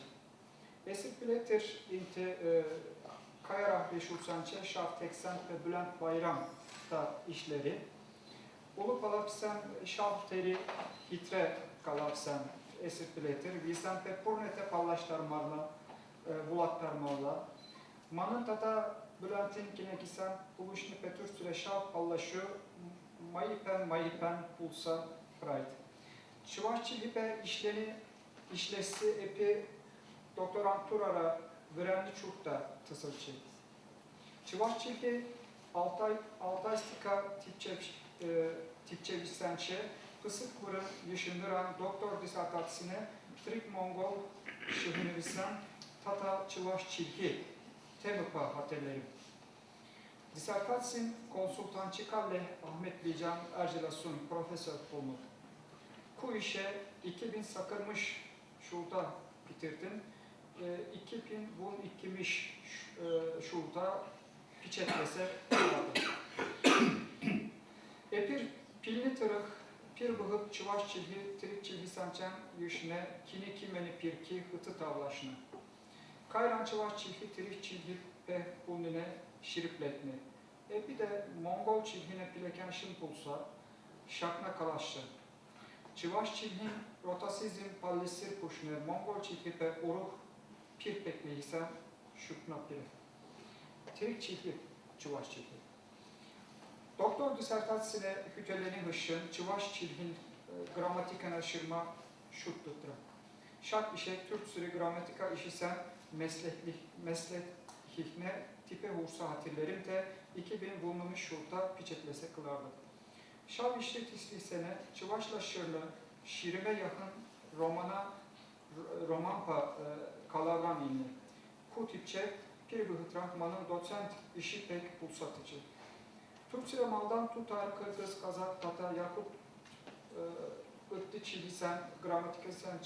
Esip biletir inti Kayarah ve Şursançe, Şaf Teksen ve Bülent Bayram da işleri. Ulu palapisen Şaf teri hitre kalapsen esip biletir. Visen pe purnete pallaştarmarla, bulattarmarla. Manın tata Bülent'in kine gisen buluşni petür süre şaf pallaşı mayipen pulsa prayt. Çıvaş çilipe işlesi epi doktoranturara Virenli çukta tısılçı. Çıvaş çilki Altay stika tipçevistençe pısık vırın yaşındıran doktor disertasyine Trik Mongol şehirlisan Tata Çıvaş çilki temıpa hatırlarım. Disertasyon konsultançı kalle Ahmet Bican Ercelasun profesör oldu. Bu işe 2000 sakırmış şurada bitirdim. 2000 bun 2000 şurada piçetlese Epir pilni tırık, pir bıhıp çıvaş çilgi, trik çilgi sançan yüşne, kini kimeni pirki, hıtı tavlaşını. Kayran çıvaş çilgi, trik çilgi pe bunine şiripletni. Bir de Mongol çilgine pileken şın pulsa, şakna kalaştı. Çıvaş çilgin rotasizm pallisir puşne, Mongol çilgi pe oruh pir pekliysen şukna piri. Trik çilgi, çıvaş çilgi. Doktor disertasyone hüteleni hışın, çıvaş çilgin gramatikana aşırma şut tutra. Şak işe Türk sürü gramatika işisen meslekhihne tipe hursa hatırlarım te 2000 bulunmuş şurta piçetlese kılardı. Şav işli tislisene çıvaşla şırlı, şirime yakın romanpa kalavran ilmi. Kutipçe pir bıhıtrah manın doçent işi pek pulsatıcı. Türkçe maldan tutar, Kırgız, Kazak, Tatar, Yakup, Ittı, Çilisen, Gramatikesen,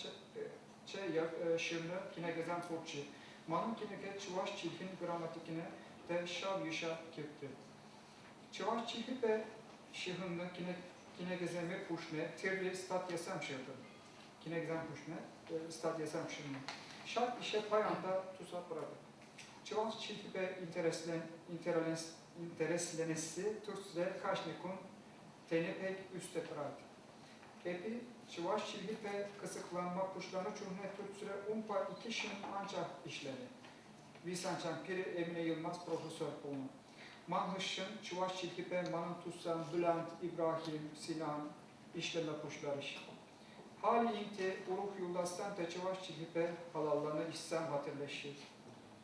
Şırlı, Kine gezen Türkçe. Manın kineke Çıvaş çilkin gramatikine de şav yuşa kirtti. Çıvaş çilki ve şıhınlı kine gezeme puşne, tirli stat yesem şırdı. Kine gezen puşne, stat yesem şırdı. Şart işe payanda tusa bıradı. Çıvaş çilki ve intereslenesi Türkçe kaşnikun tenepek üste pırat. Epi çıvaş çilgi ve kısıklanma kuşlarını çuhne Türkçe umpa iki şın ancak işleri. Visançan Piri Emine Yılmaz profesör olun. Manhışın çıvaş çilgi ve manın tutsan Bülent, İbrahim, Sinan işleme kuşlar iş. Hali inti uruh yullastan te çıvaş çilgi ve halallarını işsem hatırlaşır.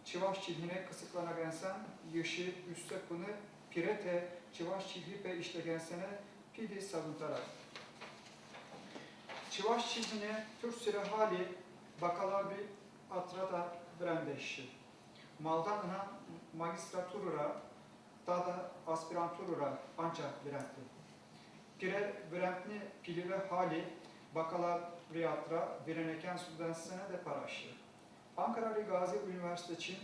Çıvaş çilgine kısıklana gelsen, yaşı üstte pını pirete çıvaş çilgi ve işlegensene pidi savuntarak. Çıvaş çilgine Türk hali bakalavri atrada brandeşi. Maldanına magistraturura, da aspiranturura ancak brandli. Pire brandni pili ve hali bakalavriyatra vireneken südensene de paraşı. Ankara Gazi Üniversitesi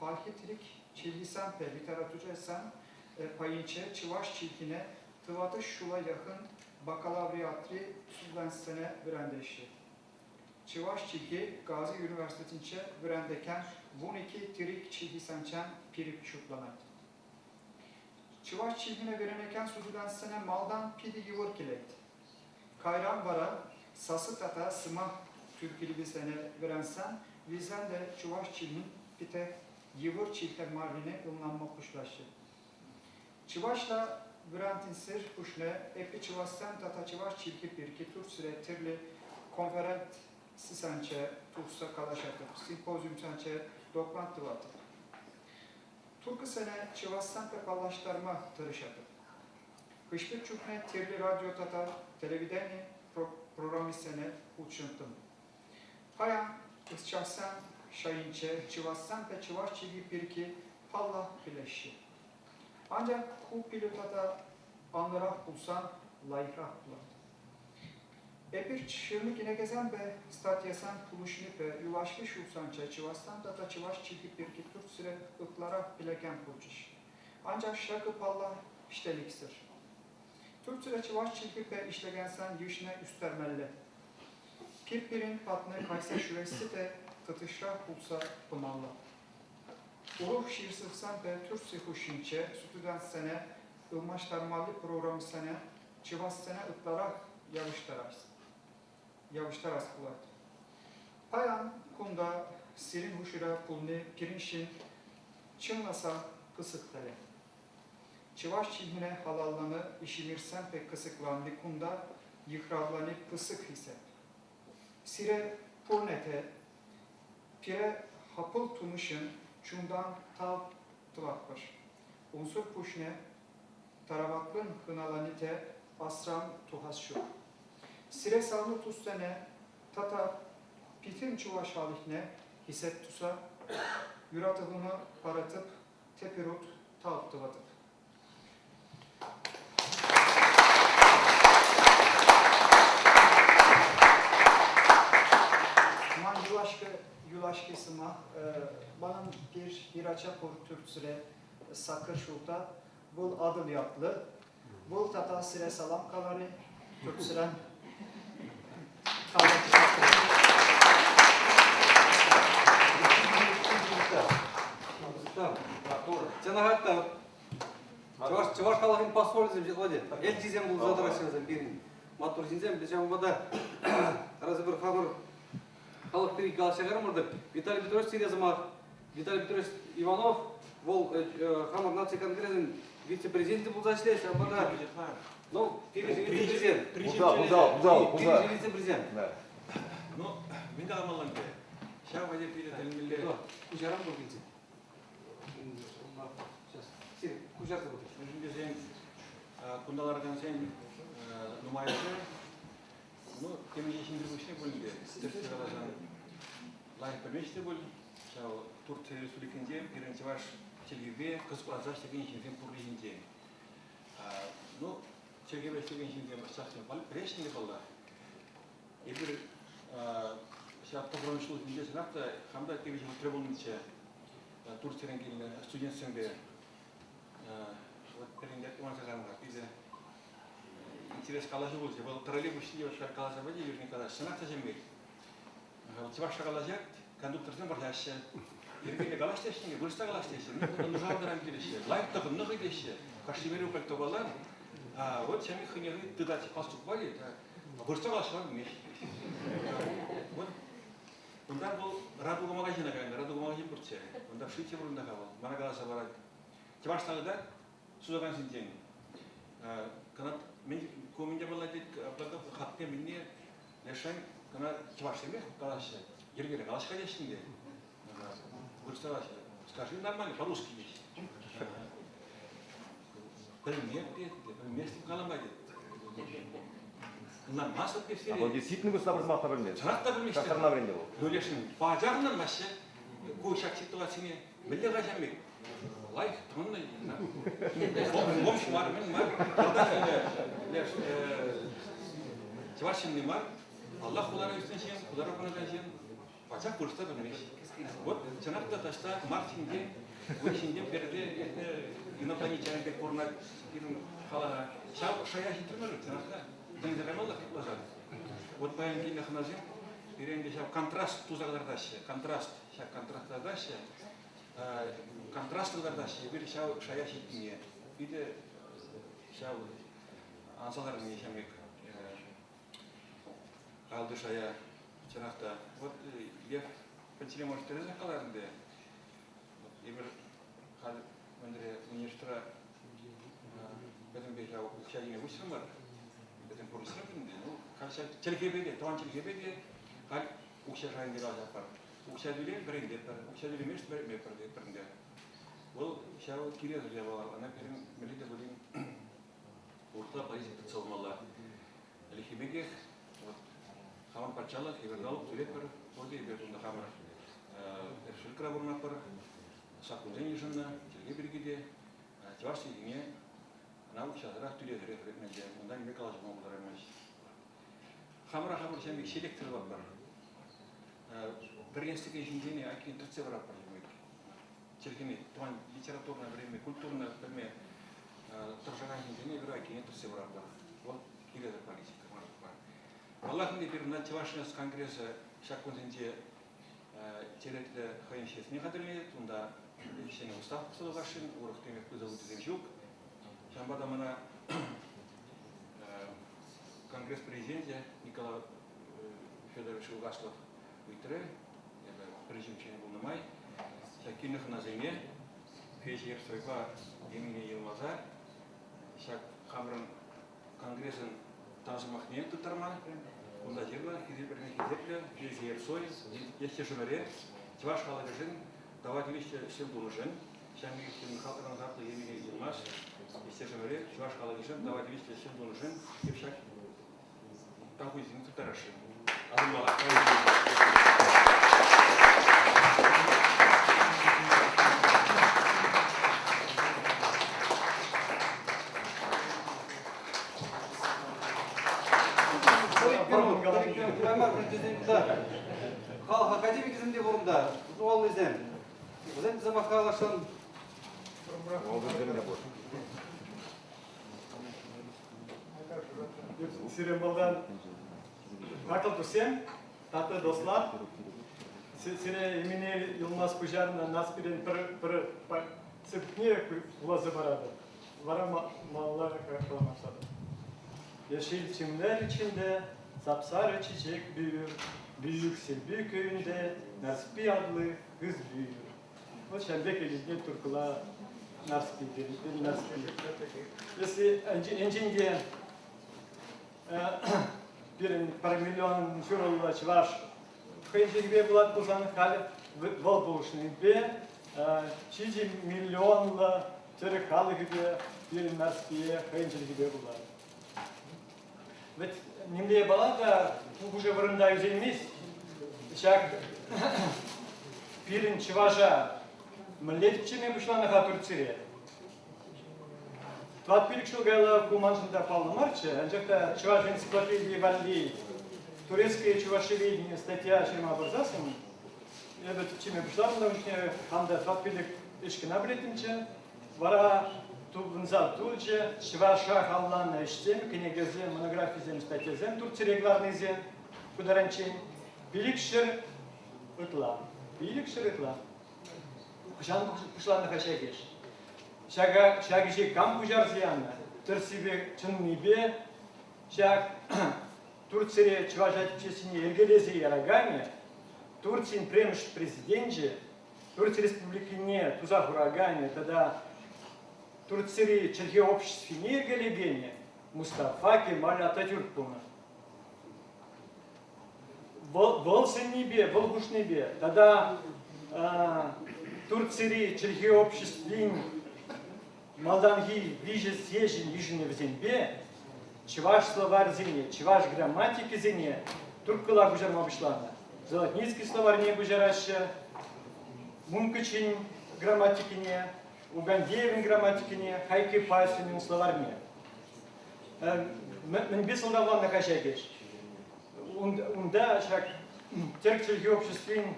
Halkitrik Çilgisenpe literatüresen payınçe Çıvaş çilkine tıvatı şula yakın bakalavriyatri südensene virendeşi. Çıvaş çilki Gazi Üniversitesi'nce virendeken 12 trik çilgisençen pirip şutlamak. Çıvaş çilgine vireneken südensene maldan pidi yıvır kilet. Kayran vara sası tata sımah Türkili bir sene virensen Vizden de Çıvaş çilgin pite yıvır çilte marline ınlanma kuşlaşı. Çıvaşla Virantinsir kuşne epi Çıvaşsen tata Çıvaş çilki pirki Türk süre tirli konferent sisençe Tursa kalaşatır. Simpozyum sençe dokmant tıvatır. Turku sene Çıvaşsen pepallaştırma tırışatır. Hışbir çukne tirli radyo tata televideni programı sene uçuntım. Payan Isçahsen şayinçe, Çıvaşsen ve Çıvaş çilgi pirki palla bileşi. Ancak ku pilotada anlarah bulsan layıkrah bulan. Epir şırmik ine gezen ve statyesen puluşunu ve yulaşkı şulsança Çıvaşsen da Çıvaş çilgi pirki Türk süre ıklara bileken pulçiş. Ancak şakı palla işteliksir. Türk süre Çıvaş çilgi ve işlegensen yüşne üstermelle. Pirpirin patne kaysa şüresi de tıtışra bulsa pınalla. Uruh şiirsıfsan ve Türkçe huşinçe sütüden sene ılmaştarmalı programı sene Çıvaş sene ıtlara yavuştaras kulat. Payan kunda sirin huşura pulni pirinşin çınlasa kısık tale. Çıvaş çilhine halallanı işimirsen pek kısıklandı kunda yıkravlanı pısık hisse. Sire purnete, pire hapıl tunuşun çundan tav tıvakbar. Unsur puşne, taravatlın hınalanite, asram tuhasşu. Sire sallı tustene, tata pitin çuvaş halihne, hiset tusa, yuratıhını paratıp, tepirut, tavtıvatıp. Man yulaşkısıma, bana bir hiraça Türkçe sakır şulta, bul adım yaplı, bul tata sire salam kalari, Türkçe'den kalacak. Жаңағы айтты, Чуваш халқын паспорт іздеп жетті. Ел жезем бұл задырашыңыздан берін. Матур жезем, біз жаңғыда разы бір хабар халық береке қалаша қарамырды. Виталий Петрович Серезымақ, Виталий Петрович Иванов, бұл Хамар нация конгрессінің вице-президенті бұл зашлес, жаңғыда, ну, вице-президент. Вице-президент. Ну, мен де амаланды. Шау әдеп үйретілмелі. Күжарам бұл келсе. Сен, күжарды бұл. Өзінде сен, күндалардан сен нұмайысы, ну, кеме жешіндіргі үшіне бөлінді. Түртті қалажан лайық білмешті бөл. Шау Турция Республикінде, Перенче ваш Челгебе, қыз құлазаш деген жинзен пұрлы жинзен. Ну, Челгебе деген жинзен шақсын білешінде болда. Егер шапты бұрыншылық жинзен сынақты, қамда кеме жинзен түрі болмынша Турциядан келген студентсің бе перендер имансағанға бізде интерес қалашы болса, бұл троллейбусте өшкар қалашы бәде, ерген қалашы сынақта жембек. Чевашта қалашы, кондукторсын бар жашы. Ергенде қалаш тешінге, бұрыста қалаш теші, мұны жалдырам келеші, лайықта құнны қидеші, қашты беру қәлті болар. Вот сәмі қынығы тұдаты қастық бар еді, бұрыста қалашы бар меш. Бұндар бұл радуға магазина қайында, радуға магазин бұртсе. Бұндар шүйте бұрында қабыл, мана қаласа барады. Чеваштағыда Сузаган сентен. Канат мен көмінде бала дейді, аптада хатте менне лешан кана чеваш емес қалашы. Ергере қалашқа дешінде. Бұрыста қалашы. Скажи нормально, по-русски есть. Білмеп деді, білместіп қаламай деді. Bunlar nasıl tefsir ediyor? Ama действительно государство bilmez. Çanakta bilmiştir. Kaçarına verinde bu. Böyleşin bacağından maşı koşak situasyonu belli kaçamak. Layık tonla yine. Komşu var benim var. Oradan öyle Çavaşın var. Allah kullara üstüne şeyin, kullara konuda şeyin. Bacak kursta bilmiş. Вот çanakta taşta Martin'de bu işinde perde iнопланетянин pek korunat hala şaya hitremez çanakta. Вот по Ангелине Ханазин, перейдем контраст тузагдардаши, контраст дардаши, контраст дардаши, bir şaya şekliye, bir de şav ansalarını yaşamak, kaldı şaya çanakta. Вот я потерял может резать каларында, bir hal mendire uниверситета, benim bir şayine uçsam var. Benim polislerimde, karşı Çelkebe'de, Doğan Çelkebe'de, hal ukşa şahinde kalacak var. Ukşa düğün birinde yapar, ukşa düğün mest birinde. Bu şahı kiriyor diye var. Ana benim milli de bulayım. Orta Paris savunmalar. Çelkebe'de, hamam parçalar, evrendalık tület var. Orada bir bunda hamar. Şirkra bulmak var. Sakuzun yüzünde, Çelkebe'de, Çavaş'ta yine. Navuk şahırak tület öğretmence. Ondan yemek alacak olmalar emmiş. Hamra sen bir selektir var. Біріншілік жинжене әккен түртсе бар апар демек. Челкене туан литературное время, культурное время тұржаған жинжене бір әккен түртсе бар апар. Вот келеді политика. Аллахын деп на Чевашинас конгрессы шаққонсенде телетті хайыншесіне қадірледі. Онда сені ұстап қысылы қашын, ұрық демек көзі өтеден жоқ. Шамбада мына конгресс президенте Николай Федорович Угаслов Уйтры, президент Булнамай, Шакинах на земле, Фейсер Стройка имени Елмаза, Шак Хамран конгрессен Тазмахнен Тутарма, Унда Жирла, Хизельберген Хизепля, Фейсер Сой, Есте Шумере, Чеваш Халагажин, давать лище сил Дунужен, Şenlik için halkların zarflı yemeğine gidilmez. İstersen öyle, Çuvaş kalığı için, davati bir istersen doluşun, yapacak. Tahu izini tutaraşı. Alınmalar. Kurayman президент'da Халк академик бұрында ол ізден. Өзен bizim arkadaşlar Sürembaldan Akıl Tüsen, tatlı dostlar. Sene Emine Yılmaz Kujar'ın Naspir'in bir sıkıntı ulazı vardı. Vara mallar kalamışlardı. Yeşil çimler içinde sapsarı çiçek büyür. Büyük Silbi köyünde Naspi adlı kız büyür. O şembek elinde Turkula Naspi dedi. Naspi. Если önce bir milyon şuralı çavaş kıyınca gibi bulat bozan hali vol buluşunu ve çiğci milyonla çörek halı gibi bir Naspi'ye kıyınca gibi bulat. Ve nimliye bala da bu varında yüzeyimiz şak birin çivaşa milletçimi buşlanığa Türkçe'ye. 21 жылға куманшында Павла Марча, аncak Чуваш энциклопедии Валли, турецкое чувашеведение, статья Шерма Барзасым, это чиме пішла, потому ханда 21 ішкіна білетінче, вара тубынза тулче, Чуваша халланы іштем, кенегезем, монографизем, статьязем, турцерегларнызем, кударанчен, билікшір ытла, Кушан пішла нахаша кеш. Şag işe kam kujar ziyanla, tırsibe çınnibe, şag Turciya çuvaşa tipçesini ergelezi yaragane, Turciya'nın premiş prezidenti, Turciya Respublikine tuzak uragane, tada Turciya Çerke обществе ergelegene, Mustafa Kemal Atatürk bunu. Vol sennibe, vol huşnibe, tada Turciya Çerke обществе Молданги вижу съезжен южный в земле, чуваш словарь зене, чуваш грамматики зене, туркала бужар мабышлана. Золотницкий словарь не бужараща, Мункачин грамматики не, Угандеевин грамматики не, Хайки Пасинин словарь не. Мен бесил давлан на качайкеш. Унда шак теркчельги обществин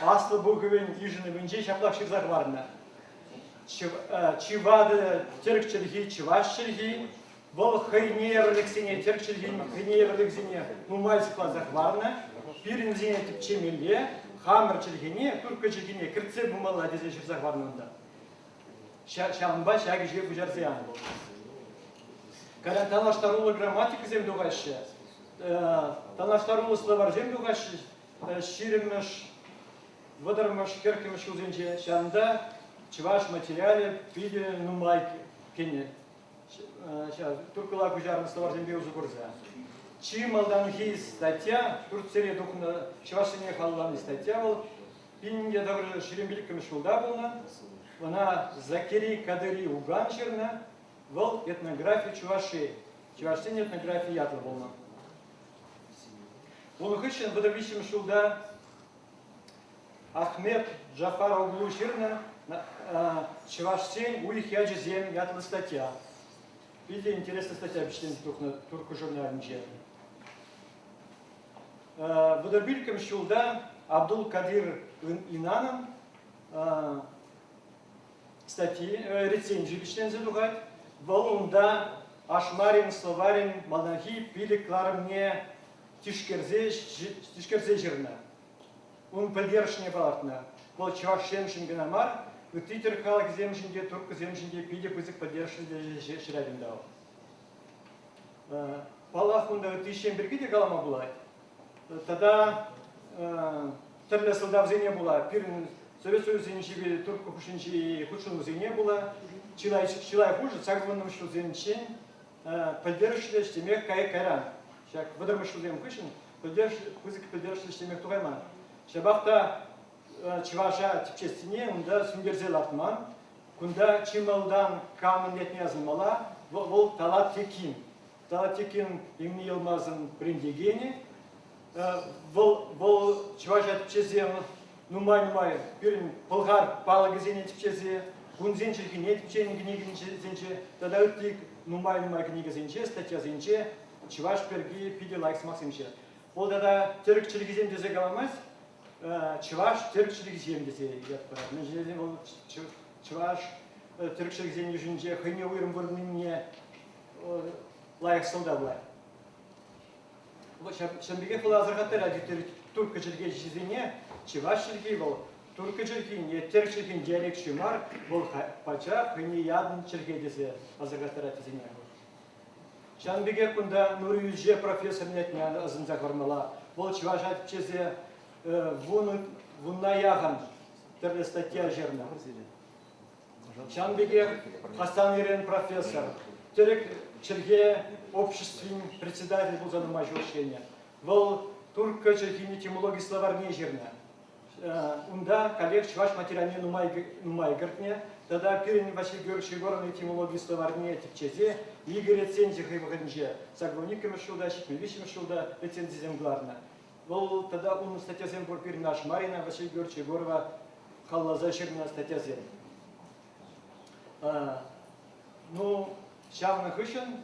аслы буговин южный венчей шаплакших захварна. Чивады теркчелги, чивашчелги, бол хайневерлік сене, теркчелги, хайневерлік сене, мумайсықла захварна, пирин зене тіпчемеле, хамырчелгене, туркачелгене, кіртсе бумалла дезе жыр захварнында. Шамба шаги жеп бұжар зиян бол. Когда талаштарулы грамматика зем дуғашы, талаштарулы словар зем дуғашы, ширимыш, выдырмыш, керкімыш ұзенже, шанда Чуваш материале пили нумайки кене. Сейчас туркала кужарный словарь земле уже горза. Чи малданхи статья Турция духна чувашине халланы статья был. Пинге добрый шерембеликами шулда была. Она Закери Кадыри Уганширна. Вол этнография чуваши. Чувашин этнография ятла была. Он хыщен выдавищем шулда Ахмед Джафар Оглуширна. Чувашсен улих яджи зем ятла статья. Видите, интересная статья обещана турку журналинче. Водобилькам шулда Абдул Кадир Инаном статьи, рецензии обещаны задухать. Волунда Ашмарин, Словарин, Малахи, пили клармне тишкерзе жирна. Он поддержанный балатна. Был чувашен шинганамар. Титер халк земшинде, турк земшинде, пиде пызык поддержанный ширабин дал. Палахунда тишен бергиде галама была. Тогда терле солдавзене была. Пирн Совет Союз зенчи, турку хушинчи, худшину зене была. Чилай хуже, цагванным что зенчен поддержанный штемех кай кайран. Шак выдермы что зем хушин, пызык поддержанный штемех тугайман. Шабахта Чуваша типчестине, унда сундерзел атман, Кунда чималдан камын етне yazılmala, vol Talat Tekin. Talat Tekin Emni Yılmaz'ın brindegeni. Vol çivaş atıp çeziyen numay bir pılgar balı gizeni etip çeziyen. Gunzen çirkin etip çeziyen zençe. Tada öttik numay kniga zençe, statya zençe. Çivaş pergi pidi likes maksimçe. Vol da Türkçülük izem deze galamaz. Çivaş Türkçülük izem deze yapar. Meclizem vol Çivaş Türkçülük izem yüzünce hıyne uyrum vurmine layık sıldadılar. Şambige kula azırgatlar adetleri Türkçülük izemine Çivaşçılık vol. Türkçülük ne Türkçülük diyalekt şumar vol paça hıyne yadın çirkedesi azırgatlar adetine. Şambige kunda Nuri Yüzce profesör netne azınca varmala. Vol Çivaş atıp çeze vunna yağın türlü statya жерна. Şambige Hasan Eren profesör. Türkçülük обществен председатель был занимающий учения. Vol Türkçülük etимологии словарне жерна. Унда коллег Çivaş материальне numay гертне. Тогда Пирин Василий Георгиевич Егоров этимологии словарне etip çeze. Игорь рецензия хаймаханже. Заглавниками шуда, щитмевищем шуда, рецензиям главна. Vol тогда он статья зем Пирин наш Марина Василий Георгиевич Егорова халлаза ширная статья зем. Ну, шавных ищен,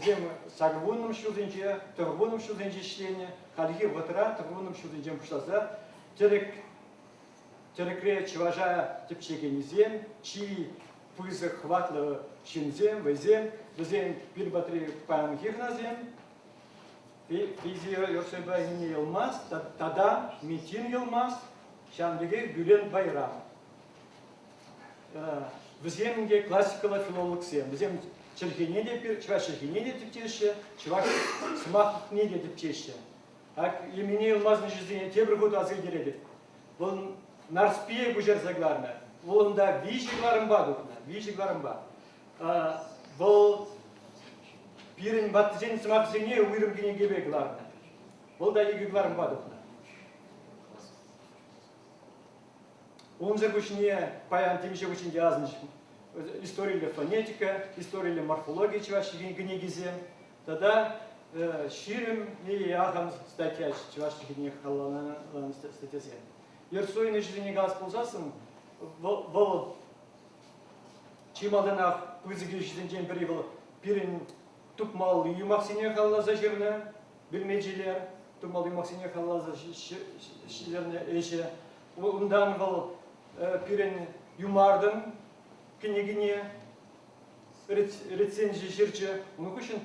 зем сагвунным шуденче, торгвунным шуденче чтение, халихи ватра, торгвунным шуденчем пуштаза, терекре чиважа типчеге зем, чи пызы хватлы шинзем, везем, везем пирбатри памхих назем, Fizi Yoseba Yine Yılmaz, Tada Metin Yılmaz, Şambige Gülen Bayram. Bizim de klasikala filolog sem. Bizim Çerkeni de bir, Çivaş Çerkeni de tipçeşe, Çivaş Smah ne de tipçeşe. Ak Yemine Yılmaz necizine tebrik oldu azı geredi. Bunun narspiye bujer zaglarına. Bunun da vijiglarım var dokuna, vijiglarım var. Bu Pirin batıcın smah seni uyrum güne gebeklarına. Bu da yiglarım var dokuna. Он же не паян тем же очень ясный. История фонетика, история морфологии чувашки книгизем. Тогда ширим и яхам статья чувашки книги халлана статья. Ерсой на жизни газ пулсасым, вол чималданах пызыги жизнь день перевел пирин тупмал юмаксине халлаза жирна билмежилер, тупмал юмаксине халлаза жирна эше. Ундан вол Пирен юмардым княгине рецензия жирче. Onun için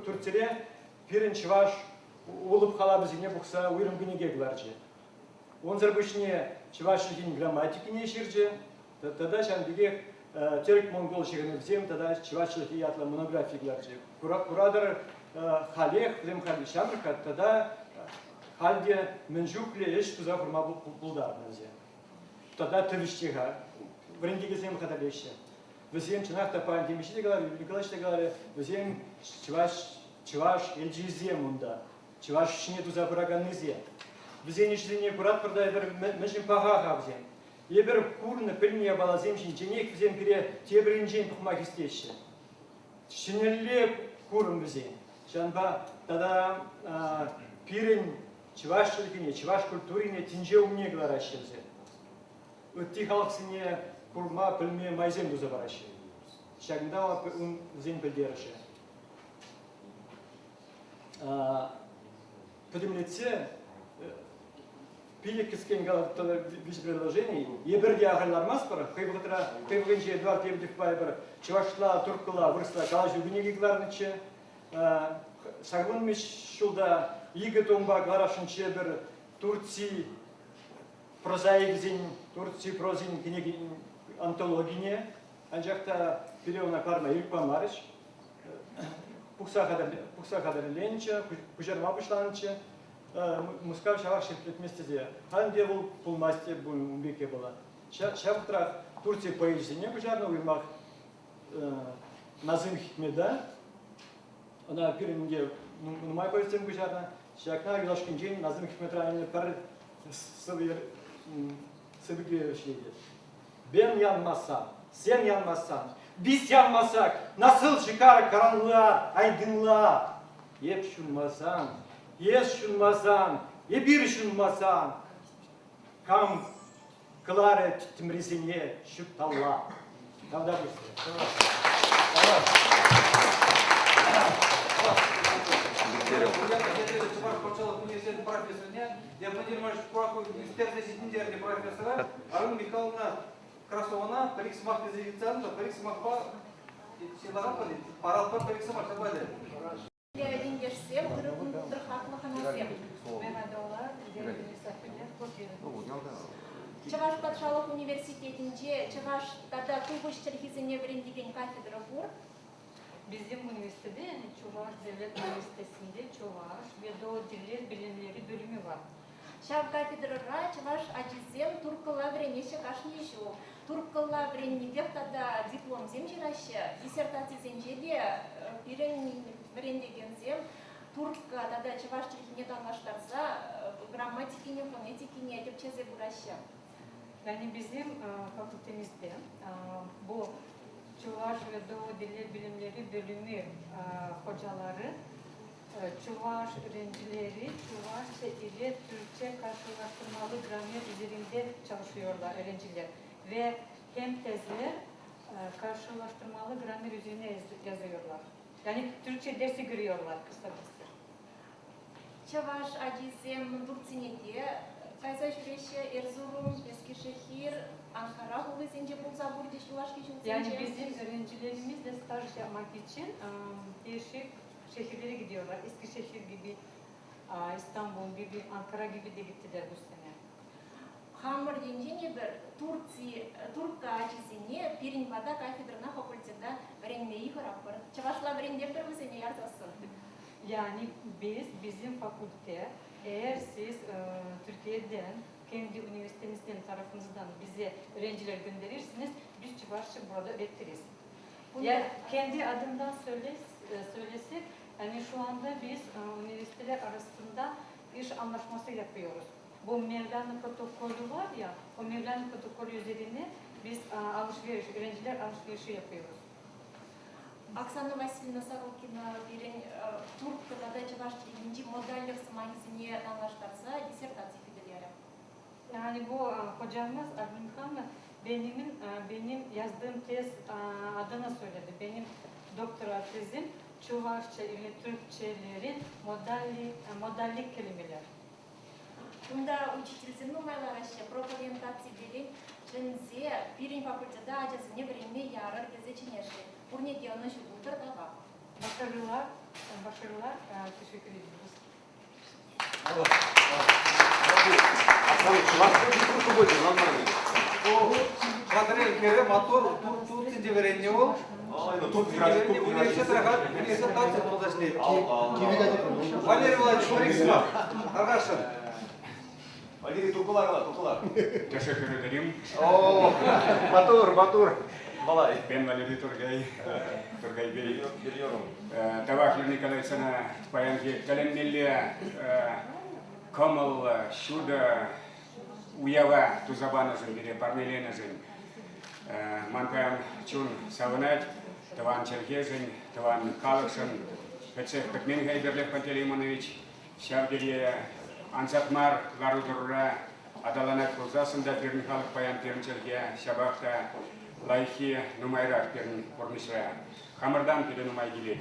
Türkçe Пирен Çivaş olup halabızine buksa uyrum kniге glarcı. Onlar bu işine Çivaşlıkın grammatikine жирче. Тогда şambige Türk-Mongol şehrine bizim тогда Çivaşlıkı yatla monografi glarcı. Kuradar halek bizim halde şamrıka тогда halde menjukle eş tuza forma buldarlar bize. Тогда тывыштега, брендиге зем хаталеште. Везем чынакта паян темиште галари, Николаевичте галари, везем чываш элжизем унда. Чываш ішіне туза браганнызе. Везен ішлене курат пырдай бір мәжін паға қабзем. Ебір курны піліне балазем шинченек везем кіре тебірінжен тұқма кестеші. Шинелле курын везем. Шанба тада пирин чываш шылкіне, чываш культурине тинже умне галарашты везем. Өтті халқысыне құрма, пілме, майзем дұзы барашы. Шағында он зен пілдеріші. Підімлетсе, пилек кіскен галаттылы бес предложений, ебірде ағайлармас бар, қайбығынше Эдуард Ебдев бай бір, Чывашла, Туркыла, Вырсла, Калажу гінегегларнычы, сағын меш шулда, игі томба ғарашынче бір Турции, прозаик Турции прозин книги антологине, анжакта перевна карма Илпа Марыч, Пукса Хадар Ленча, Кужерма Пушланча, Мускав Шавашев вместе де. Хан девул пулмасте бумбеке была. Шавтрах Турции поэзии Кужарна уймах Назым Хикмеда, она перенге нумай поэзии Кужарна, Шакна Вилашкинджин Назым Хикмеда пар Сыбыге шейді. Ben yanmazsam, sen yanmazsan, biz yanmasak nasıl çıkar karanlığa, aydınlığa? Hep şunmasan, yes şunmasan, bir şunmasan, kam kılare tütümrizine şüptalla. Kavda bu Я понимаю, что университетінде профессора Арын Михайловна Красована париксмах дезинфекцияны париксмахқа сыйлаған дейді. Паралпа париксмах табады. Деңгерсем, дұрхатлы қанасем. Чаваш патшалық университетінде Чаваш тада туғыш черхизіне біріндеген кафедра бұр. Bizim üniversitede, yani Çuvaş Devlet Üniversitesi'nde Çuvaş ve Doğu Diller Bilimleri bölümü var. Шав кафедрара Чаваш ажизем туркыла вренеше кашнешу. Туркыла вреннедев тада диплом зем жирашы, диссертация зенжеде врендеген зем турка тада Чаваш черхине танлаштарса грамматикине, фонетикине деп чезе бурашы. Yani bizim fakültemizde bu Çuvaş ve Doğu Diller Bilimleri bölümü hocaları Çuvaş öğrencileri Çuvaşça ile Türkçe karşılaştırmalı gramer üzerinde çalışıyorlar öğrenciler ve hem tezler karşılaştırmalı gramer üzerine yazıyorlar. Yani Türkçe dersi görüyorlar kısacası. Чаваш ажизем Турцинеде Кайса жүреші Эрзурум, Eskişehir, Ankara Hulu Zince Bulza Burdi Şulaşki Şulzince. Yani bizim öğrencilerimiz de staj yapmak için değişik şehirlere gidiyorlar. Eskişehir gibi, İstanbul gibi, Ankara gibi de gittiler bu sene. Хамыр денжене бір Турка ажизине Пиринбада кафедрана факультета вренмеyi хырапыр. Чавашла врендеп бір бізіне яртасын. Yani bizim fakülte, eğer siz Türkiye'den, kendi üniversitenizden, tarafınızdan bize öğrenciler gönderirsiniz, biz Çuvaşça burada öğretiriz. Yani kendi adımdan söylesek, yani şu anda biz üniversiteler arasında iş anlaşması yapıyoruz. Bu Mevlana protokolü var ya, o Mevlana protokolü üzerine biz öğrenciler alışverişi yapıyoruz. Оксана Васильевна Сорокина берен Туркада Чаваш тілінде модальдық сымайызіне анлаштарса диссертация фиделері. Yani bu hocamız Armin Hanım benim yazdığım tez adına söyledi. Benim doktora tezim Çuvaşça ile Türkçelerin modallik kelimeler. Bunda учительсен numaraları пропагандация берен Çinze birin fakültede acısını verilme yarar gezeçineşi. Burne diyanı şu buldur da var. Başarılar. Teşekkür ediyoruz. Батырел кере мотор Турцинде веренне ол. Университет рахат, университет тация толдашне. Валерий Владимирович Париксмах. Аргашын. Валерий Туркулар. Teşekkür ederim. Батур. Малай. Ben Valery Turgay Bey. Biliyorum. Tavaklı Nikolay sana bayan ki kalemneli kamal şurada uyava tuzabanızın biri parmelenizin mankayan çun savunat tavan Çerkezin, tavan Kalıksın Petsek Pekmen Hayberlek Panteli Imonoviç Şavdeliye Ansatmar Garudurra Adalanat Kulzasında bir Mihalik Bayan Perinçelge Şabakta Лайхи Нумайрак Порнишая. Хамардан пиде Нумай Гилет.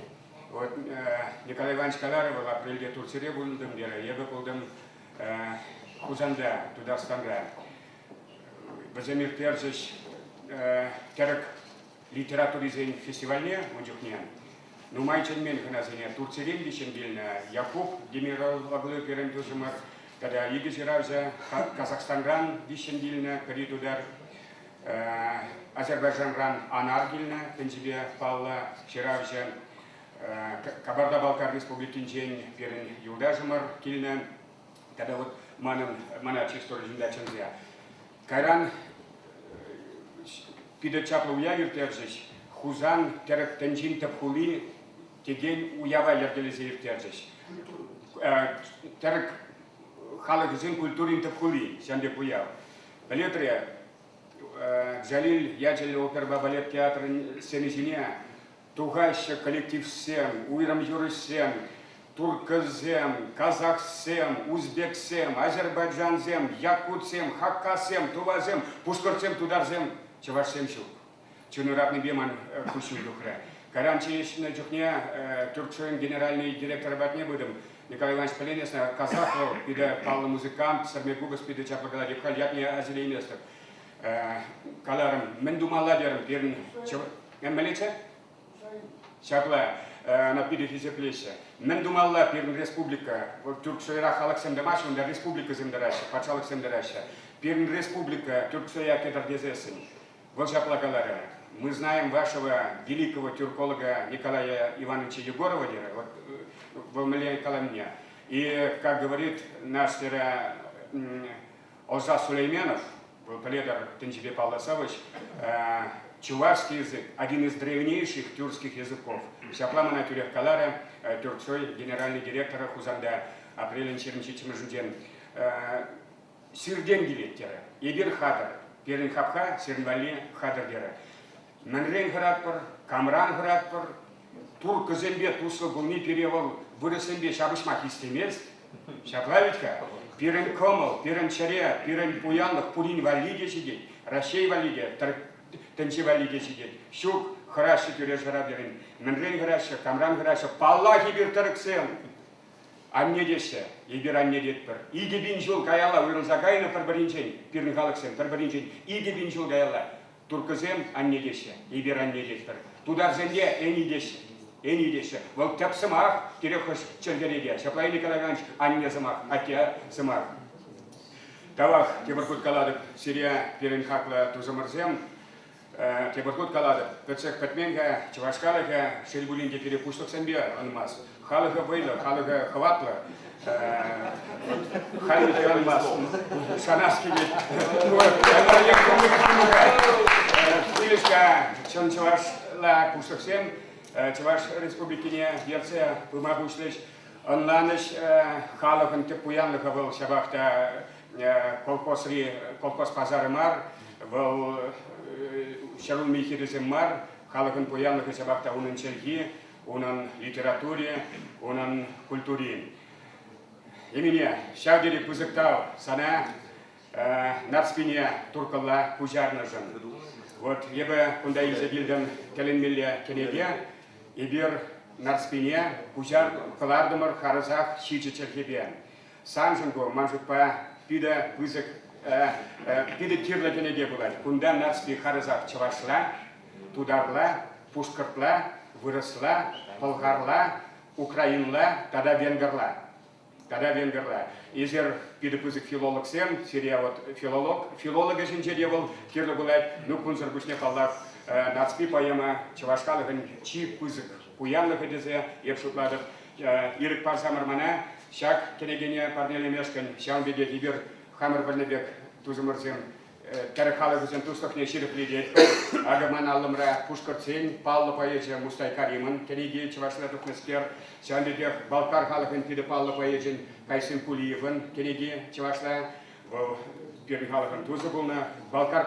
Вот Николай Иванович Каларов в апреле Турцире булдым дера. Я бы булдым Кузанда, Тударстанда. Баземир Терзич Терек литературизен фестивале Муджухнян. Нумай Ченмен Ханазине Турцире Лишен Гильна. Якуб Демирал Аглы Перентузумар. Когда Егизиравза Казахстанран Лишен Гильна Перитудар. Azerbaycan'dan Anar Gilne, Pençiliye Palla, Şiravcan, Kabarda-Balkar Respublikinçen Perin Yuldazımar Gilne, kada вот mana çistorijinde çınzıya. Kayran pide çaplı uyavir tercih, Huzan terek tencin tepkuli tegen uyava yergelizir tercih. Terek halıkızın kültürün tepkuli, sende uyav. Belirtiyor Джалиль Яджали опера балет театр сенежине, тугайша коллектив сем, уйрам юрысем, туркызем, казахсем, узбексем, азербайджанзем, якутсем, хаккасем, тувазем, пушкарцем, тударзем, чавашсем шук. Чунуратный беман кушуй духра. Каранчишна джухне Туркшоин генеральный директор батне будем. Николай Иванович Поленец, казахов, пида палла музыкант, сармегубас, пида чаплагала дипхаль, ятне азелей местов. Каларым, мен думала дерем, перн, милиция? Чапла, на пиде физеплеще. Мен думала перн республика, Туркшоира халак семдамаш, он республика земдараща, пачалак земдараща. Перн республика, Туркшоя кедардезесен. Вот чапла калара. Мы знаем вашего великого тюрколога Николая Ивановича Егорова, вот Валмалия Каламня. И, как говорит наш Оза Сулейменов, полетар Тенчебе Павласович, чувашский язык – один из древнейших тюркских языков. Шапламана Тюрех Калара, Тюрксой, генеральный директор Хузанда, апрелен Черничичем Жуден. Сирден гилеттера, Ибир Хадар, Перин Хабха, Сирнвали Хадар дера. Манрен Градпар, Камран Градпар, Турк Зембе, Тусло Гулни перевал, Выросембе, Шабышмах истемец, Шаплавичка, Пирен Комал, Пирен Чаре, Пирен Пуянлах, Пурин Валиде сидеть, Ращей Валиде, Тенчи Валиде сидеть, Щук, Хараши Тюреш Градерин, Манрен Граша, Камран Граша, Паллахи Биртарексен, Аннедеше, Ибир Аннедетпер, Иди Бинжул Гаяла, Уирлзагайна Парбаринчень, Пирен Галаксен, Парбаринчень, Иди Бинжул Гаяла. Туркызем аннедеше, Ибир аннедетпер. Тудар земле энидеше. Вот тяп самах, терехош чергереге. Шаплай Николай Иванович анне самах, атя самах. Тавах, тебаркут каладык, Сирия перенхакла тузамарзем. Тебаркут каладык, пецех патменга, чавашкалыка, шельбулинге перепушток самбе анмас. Халыга вейла, халыга хватла. Халыга анмас. Шанаски Илишка, чон чаваш ла пуштоксем, чаваш республикине Герция, пымабушлеш, онланыш халыгын тепуянлыга был шабахта колхоз пазары мар, был шарун михиризем мар, халыгын пуянлыга шабахта унын челги, унын литературе, унын культуре. Имени шавдери пузыктау сана на спине туркалла пужарнажын. Вот ебе кунда изабилден келенмелле кенеге, ибир на спине пужар калардымыр харызах щичечерхебе. Санжынго манжупа пида пузык пида кирле кенеге булать. Кунда на спи харызах чавашла, тударла, пушкартла, выросла, полгарла, украинла, тогда венгерла. Изер пидепузык филолог сем, Сирия вот филолога женжеде был, кирлы булать, ну кунзар бушне каллах, нацпи поема, чавашкалыгын чи пузык, пуянлыгы дезе, епшутладып, ирык пар самармана, шак керегене парнеле мешкан, шаунбеге ибир хамыр бальнебек тузымырзем, Карахалыгызен тустахне шириплиде, Агаман Аллымра Пушкарцин, Палла Поэжа Мустай Кариман, Кереги Чавашла Тухнескер, Шандебех Балкар Халыгын Пиде Палла Поэжин, Кайсин Кулиеван, Кереги Чавашла, Пирн Халыгын Тузабулна, Балкар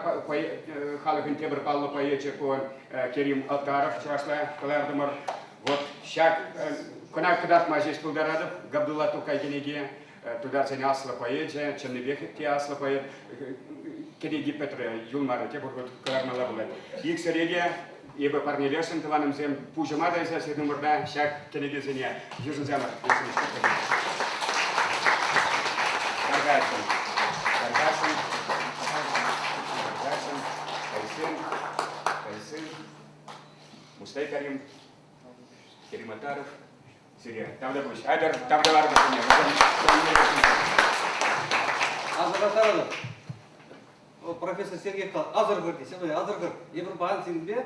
Халыгын Тебр Палла Поэжа по Керим Алтаров Чавашла, Калардымар, вот Шак, Конак Кадат Мажеш Пулдарадов, Габдулла Тукай Кереги, туда ценя Асла Поэжа, Чернебех Те Асла Поэжа, Кереги Петре, Юлмара, те будут кармала булать. Их среде, ибо парнелешен тованом зем пужемада из этих номерда, шаг кереги зеня, южен зема. Каргашин, Кайсын, Мустай Карим, Кериматаров, Сирия. Там да будешь. Айдар, там да ларга зеня. Азыр профессор Сергей Кал, азыр көрді, сен азыр көр. Ебір баған сенбе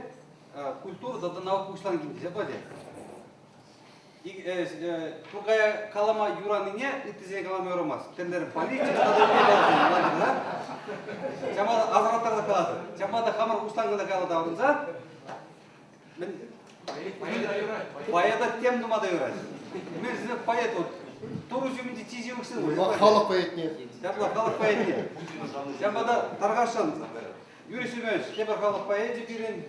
культура да наука ушлан кенде, сен бәде. Тургая калама юраныне, итізен калама юрамас. Тендер политика да не да. Жамада азыраттарда калады. Жамада хамыр ушлангында калады аврынса. Мен паяда тем думада юрайды. Мен сізде паят от. Туру жümünde тизи өксін. Халық поэт не. Халық поэт не. Жамада тарғашын. Юрий Семенович, Кепер халық поэзия пирин.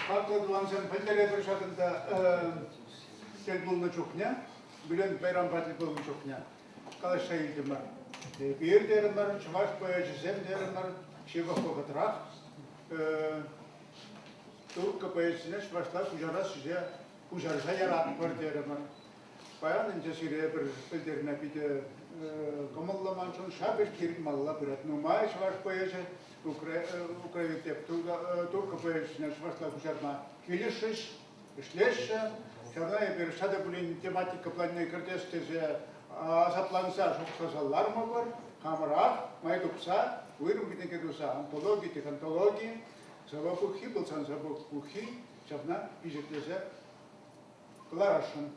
Kalkıdvansın pillere bir şekilde telbulunu çoknya, bilen bayram patlıkını çoknya. Kalaş sayıldım var. Bir derim var, çavaş boyacı zem derim var, şevak kokatrak. Türk poezisine başlar kujara size kujarsa yarat var derim var. Bayan incesiyle bir bildirine bir de kamullaman için şabeş kirin malla bir et. Numay çavaş boyacı Ukrayna Türk poezisine başlar kujarma. Gelişiş, işleşe, şaraya bir şada bulun tematika planına kırtesteze asaplansa şoksasallar mı var? Kamera, mayduksa, uyrum bitene kedursa antologi, tekantologi, sabahukhi, bulsan sabahukhi, şabna bijetleze kılarasın.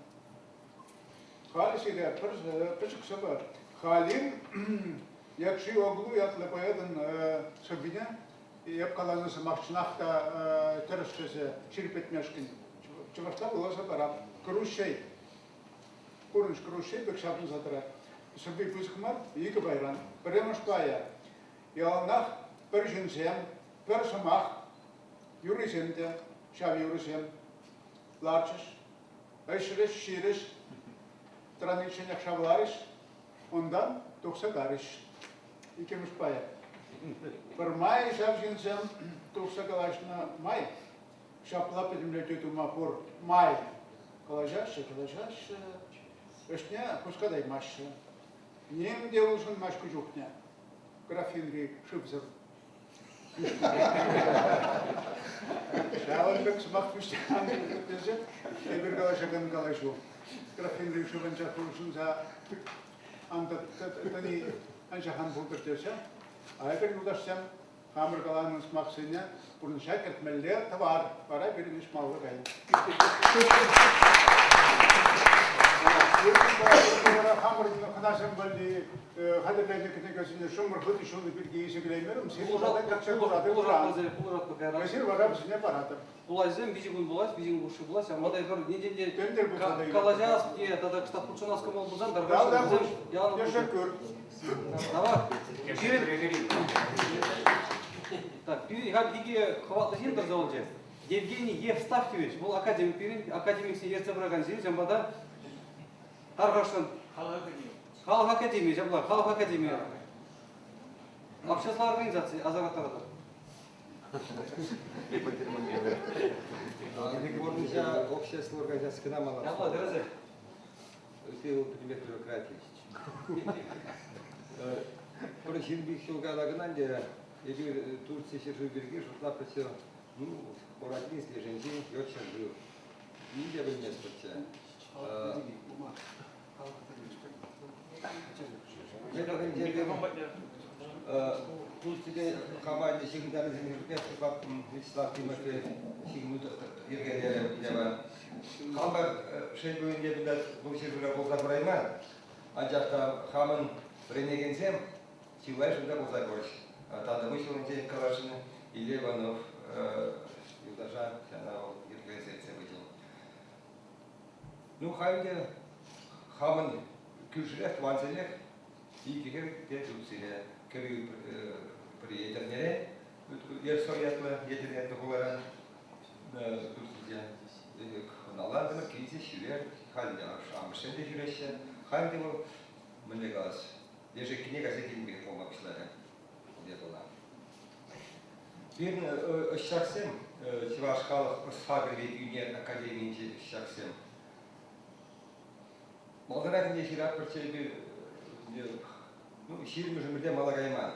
Halisiyle pıçık sabah. Halim, yakşı oğlu yakla koyadın sabine, yap kalanısı makçınakta teröstese şirip etmeşkin. Çıvaşta bulasa para, kruşey. Kurunç kruşey, bir şapın zatıra. Sabih pıçıkmar, yıkı bayran. Premoş baya. Yalnah, bir jinsem, bir samak, yürüsem de, şavi yürüsem, larçış, eşiriş, şiriş, tradisyonel şavlarış, ondan 90 karış. İkimiz baya. Bir may şavjinsem, 90 kalaşına may. Şapla pedimle tütüma por may. Kalacağız. Öşne kuskaday maş. Nem devulsun maş kucukne. Grafinri şıbzır. Şavalbek sımak füşten bize. Bir kalaşakın kalaşu. Grafinri şıbınca kurşunza. Anda tani anşahan buldur Aykır yoldaşsam, hamur kalanın smaksına, bunun şakert meller tavar, para bir iş malı kayın. Hamur kınasım böyle, hadi ben de kitapçısında şumur hıdı şunu bir giysi bilemiyorum. Siz burada kaçak burada duran. Mesir var abi ne paradır? Bulazım, bizim bulaz, bizim kuşu bulaz. Ama da bir nedeni kalacağız diye, tada kitap kurşunas kamal buzan da. Teşekkür. Tamam. Так, диги хватlı жинтер заволче. Евгений Евстафьевич, бұл академик сенерсе бұраған зейін, жамбада Тарғаштан Халық Академия, жамбада Халық Академия. Общественная организация, азаматтарда. Борнича общественная организация к нам она. Жамбада, дәрәзі. Успел предмет бюрократии. Причем бих шелгалагынан де егер Турция шерши берге шутла причем ну боротьбе с леженди очень был. Нигде бы не спорча. Турцияда команде шегиндары землепет как Вячеслав Тимофеев шегинут ергенлері деба. Камбар шейбөйінде білдат бұл шершіра болса бұрайма. Анжақта хамын Ренегенсем, силай жуда болса көріш. Тады вышел день Калашина, и Леванов, Юдажан, канал, Иргазец выделил. Ну, хайде, хаман күшірек, ванзелек, и кегер детусиле, кері приедернере, ерсоятлы, едернетлі боларан, Турция, наландымы, кейсе шүлер, хайде амышенде жүреше, хайде бұл, міне қалас. Даже книга закинбек помогла, где была. Bir şahsım, Sivas Halk Isfagır ve Dünya Akademisi şahsım. Malgarak ne şirat parçayı bir, şiir müzümürde malagayman.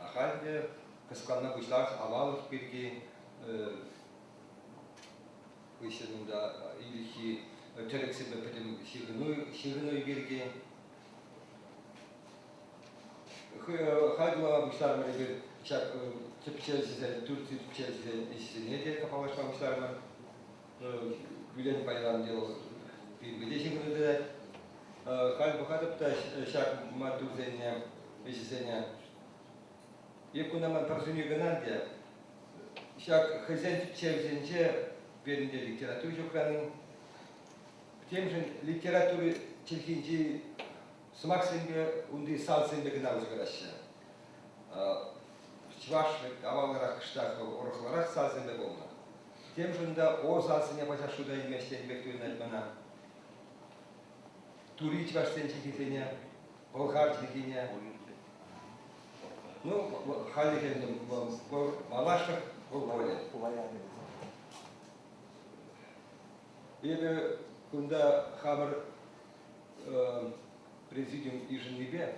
Halde kıskanma kuşlar avalık bir ki, kuşlarında ilişki, töreksi bepedim şiirinoy bir ki, Haydular almışlar mı bir Türkçe size, Türkçe size ne diye kafalaşmamışlar mı? Gülen bayram diyor bir bileşimini de Haydu kadıp da şak madu zenya, işsenya. Yakınaman personel gınan diye şak hızın çevzince birinde literatür yokranın. Temşin literatürü çirkinci Сымак сенбе, унди сал сенбе гына өзгерәшә. Чувашлык, авалларак, кыштак, орыкларак сал сенбе болма. Тем жында о сал сене башашуда имештен бектуен айтмана. Тури чуваштен чекетене, болгар чекетене. Ну, халикендем, малаштык болбойлы. Ебе кунда хабар президиум Иженебе,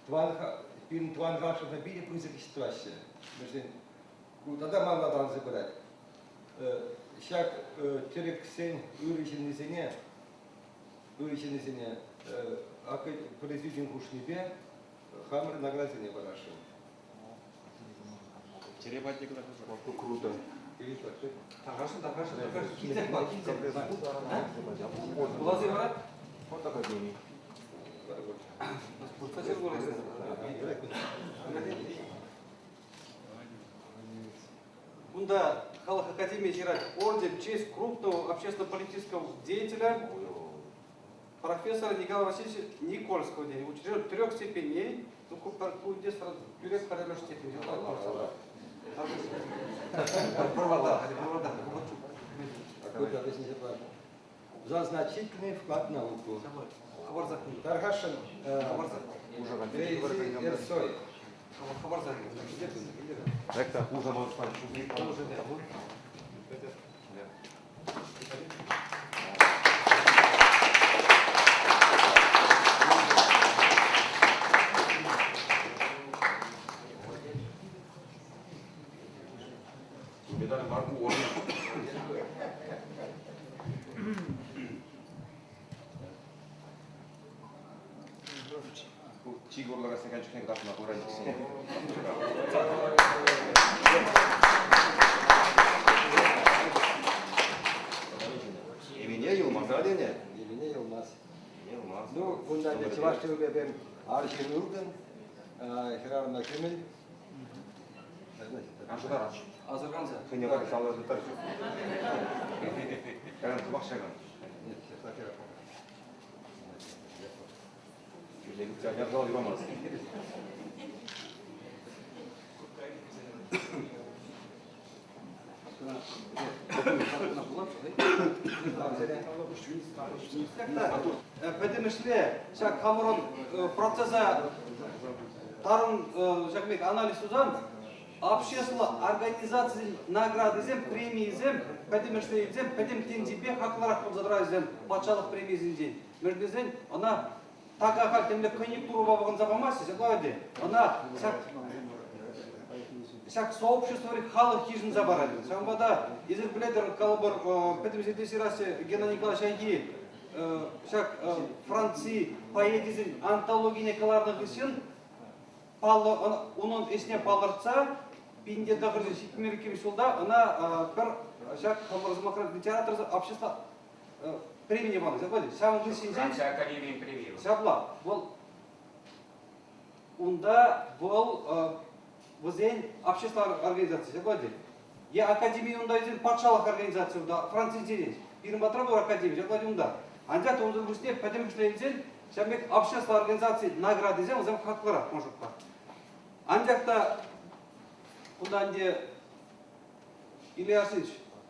тван ваша набили пузык ситуация. Тогда мало надо забирать. Сейчас терексен уреченезене, а президиум Кушнебе хамр наградзене барашил. Теребатик Круто. Владимир Марат? Вот академии. Бунда Халық Академии жирать орден в честь крупного общественно-политического деятеля профессора Николая Васильевича Никольского, учрежден 3 степеней, За значительный вклад в науку. Таргашин Ерсой. Это хуже может Медаль марку орден. Чигурлага сенганчукен катына курайсың. Эмине Йылмаз радене. Emine Yılmaz. Ну, bundan da Çavaşlı'yla ben Arşin Urgun, Hirar Makimil. Азырганза. Кынега салады тар. Каран бакшаган. Жүзеге ярдал юрамаз. Бәдемешле, шак Камерон процесса тарын жакмек анализ узан, общественная организация награды зем, премии зем, бәдемешле зем, бәдем тензибе хакларак болзадыра зем, патшалық премии зем. Междезен, она такая темле конъюнктуру бабаган забамасы, заглавде, она шак сообщество халық хижин забарады. Самбада изер бледер калбар петемзедесирасе Геннадий Николаевич Айги шак Франции поэзизин антология каларны гысин паллы унун эсне палыртса пинде дагыры шикмеркем шулда она бер шак хамырзмакрат литератор общество премия баны. Забыли. Самый гысин Франция академия премии. Сабла. Бол унда бол Вызен общественная организация, заглавде. Я академия унда изен патшалық организация унда Франция дерез. Бирин батра был академия, заглавде унда. Андят он загрузне, пойдем шлейзен, шамек общественная организация награды зен, зам хаклара, может быть. Андят-то куда анде Ильясыч,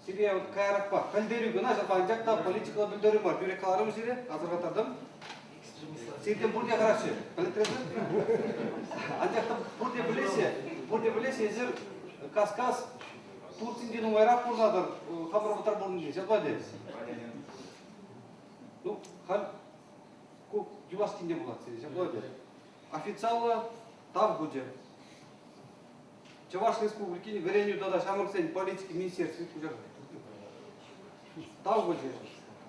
Сирия вот кайракпа, кальдерю гына, жапа андят-то политикала билдерю бар, бюрекаларым жире, азыргатардым. Сирден бурде қарашы, білеттерді? Андяқта бурде білесе, езір Каскас, Турцинген оңайрақ болжадыр, қабыр бұтар болын жалбайды. Ну, хал, көк ювас тінде болады, жалбайды. Официалы тав бұджа. Чаваш республикini верению дада шамырсен политики министерстве бұджа. Тав бұджа.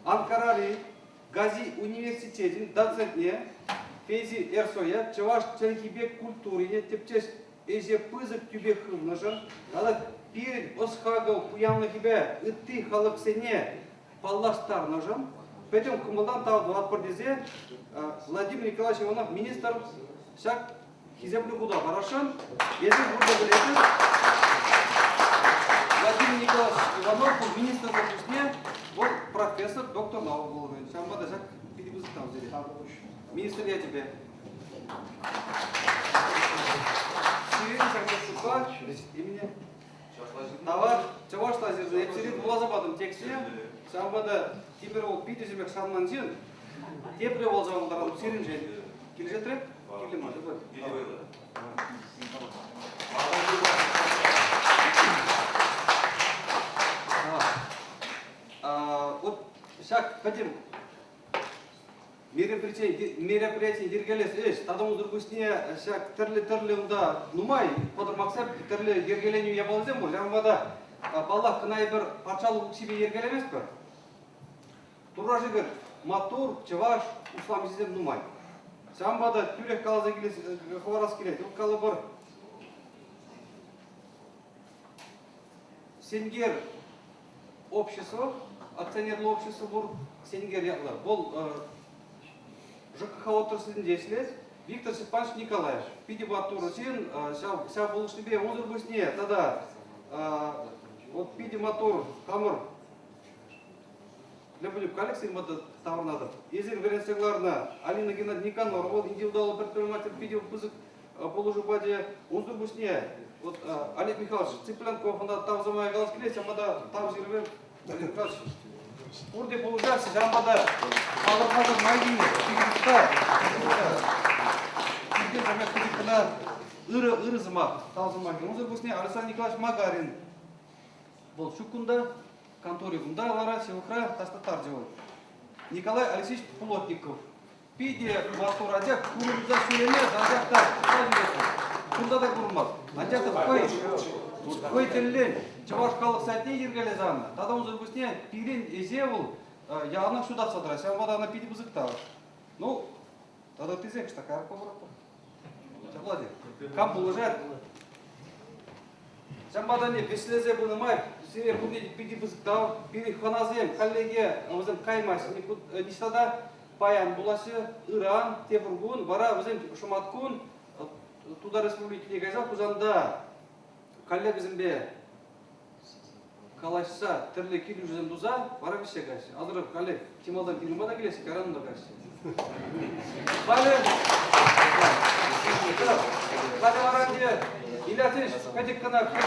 Анкарали Гази университетин доцентне Фези Эрсоя, Чаваш Чаркибек культурине, тепчес эзе пызык тюбек хывнажын, ала перед осхагал пуянлы хибе, ытты халық сене паллаштарнажын, петем кумылдан тавду атпырдезе, Владимир Николаевич Иванов, министр, шак хизеплю куда барашын, езі burada білетін, Владимир Николаевич Иванов, министр запусне, вот профессор, доктор наук был. Шамбада жак перебызык там взяли. Министр, я тебе. Сирин, Саксашука, имени. Товар, чаваш тазирді. Епсирин бұлазабадым тексе. Самбада тепер ол пиді жемек шанман жин. Тепре ол жағылдар сирин жен. Келе жетірек? Келе ма? Вот шаг, пойдем. Мероприятие дергелес еш. Тадамыз дұрғысіне шаг тірлі ұнда нумай. Подыр мақсап тірлі дергелену ябалызем бұл. Жаңбада балақ қынай бір патшалық себе ергелемес бір. Тура жігір матур, чываш, услам жезден нумай. Жаңбада түрек қалаза келес, хварас келеді. Бұл қалы бір сенгер общество, акционерлі общество бұл сенгер яқлар. Бұл ЖКХ отырысының десілес Виктор Степанович Николаевич. Пиди батуры сен, ся болышты бе, он зұрбысне, тада вот пиди мотор, хамыр. Лебіліп коллекция мады тавырнады. Езер веренсияларына Алина Геннадий Никанова, ол индивидуалы предприниматель пиди бұзық болужу баде, он зұрбысне. Вот Олег Михайлович Цыпленков, анда тавзамай қалыс келесі, амада тав зірвер, Олег Михайлович. Урде получается, жамбада алырмады майдың фигурта. Фигурта жамбада фигурта ыры зымақ, талзымақ. Онзыр бұсіне Александр Николаевич Магарин. Бұл шукунда, конторигунда алара, севухра, тастатар жауы. Николай Алексеевич Плотников. Пиде матур адяк, курымызда сөйлеме, адяқтар, күнда да құрмақ. Адяқты қой тілілен, чавашқалық сәтіне ергелі заңы. Тадам зүргісіне пирен езе бұл, яғына шудақ садыра, сән бадағына пиді бұзықтағы. Ну, тада тезек, что карп поворот. Чавладе, кам положат. Сән бадағына беслезе бұнымай, север бұнде пиді бұзықтағы, пиді ханазем, коллеге, өзім каймайсы, нестада паян бұласы, Иран, Тепургун, бара өзім Шуматкун, туда республикіне ғайзал, күзанда коллега зімбе қалайшыса тірлі келу жүзен дұза, бара бесе қайсы. Азыры коллег Тималдан Ирмада келесі, қаранында қайсы. Бәлі, бәлі баранде, иләтіш, кәдек қана күн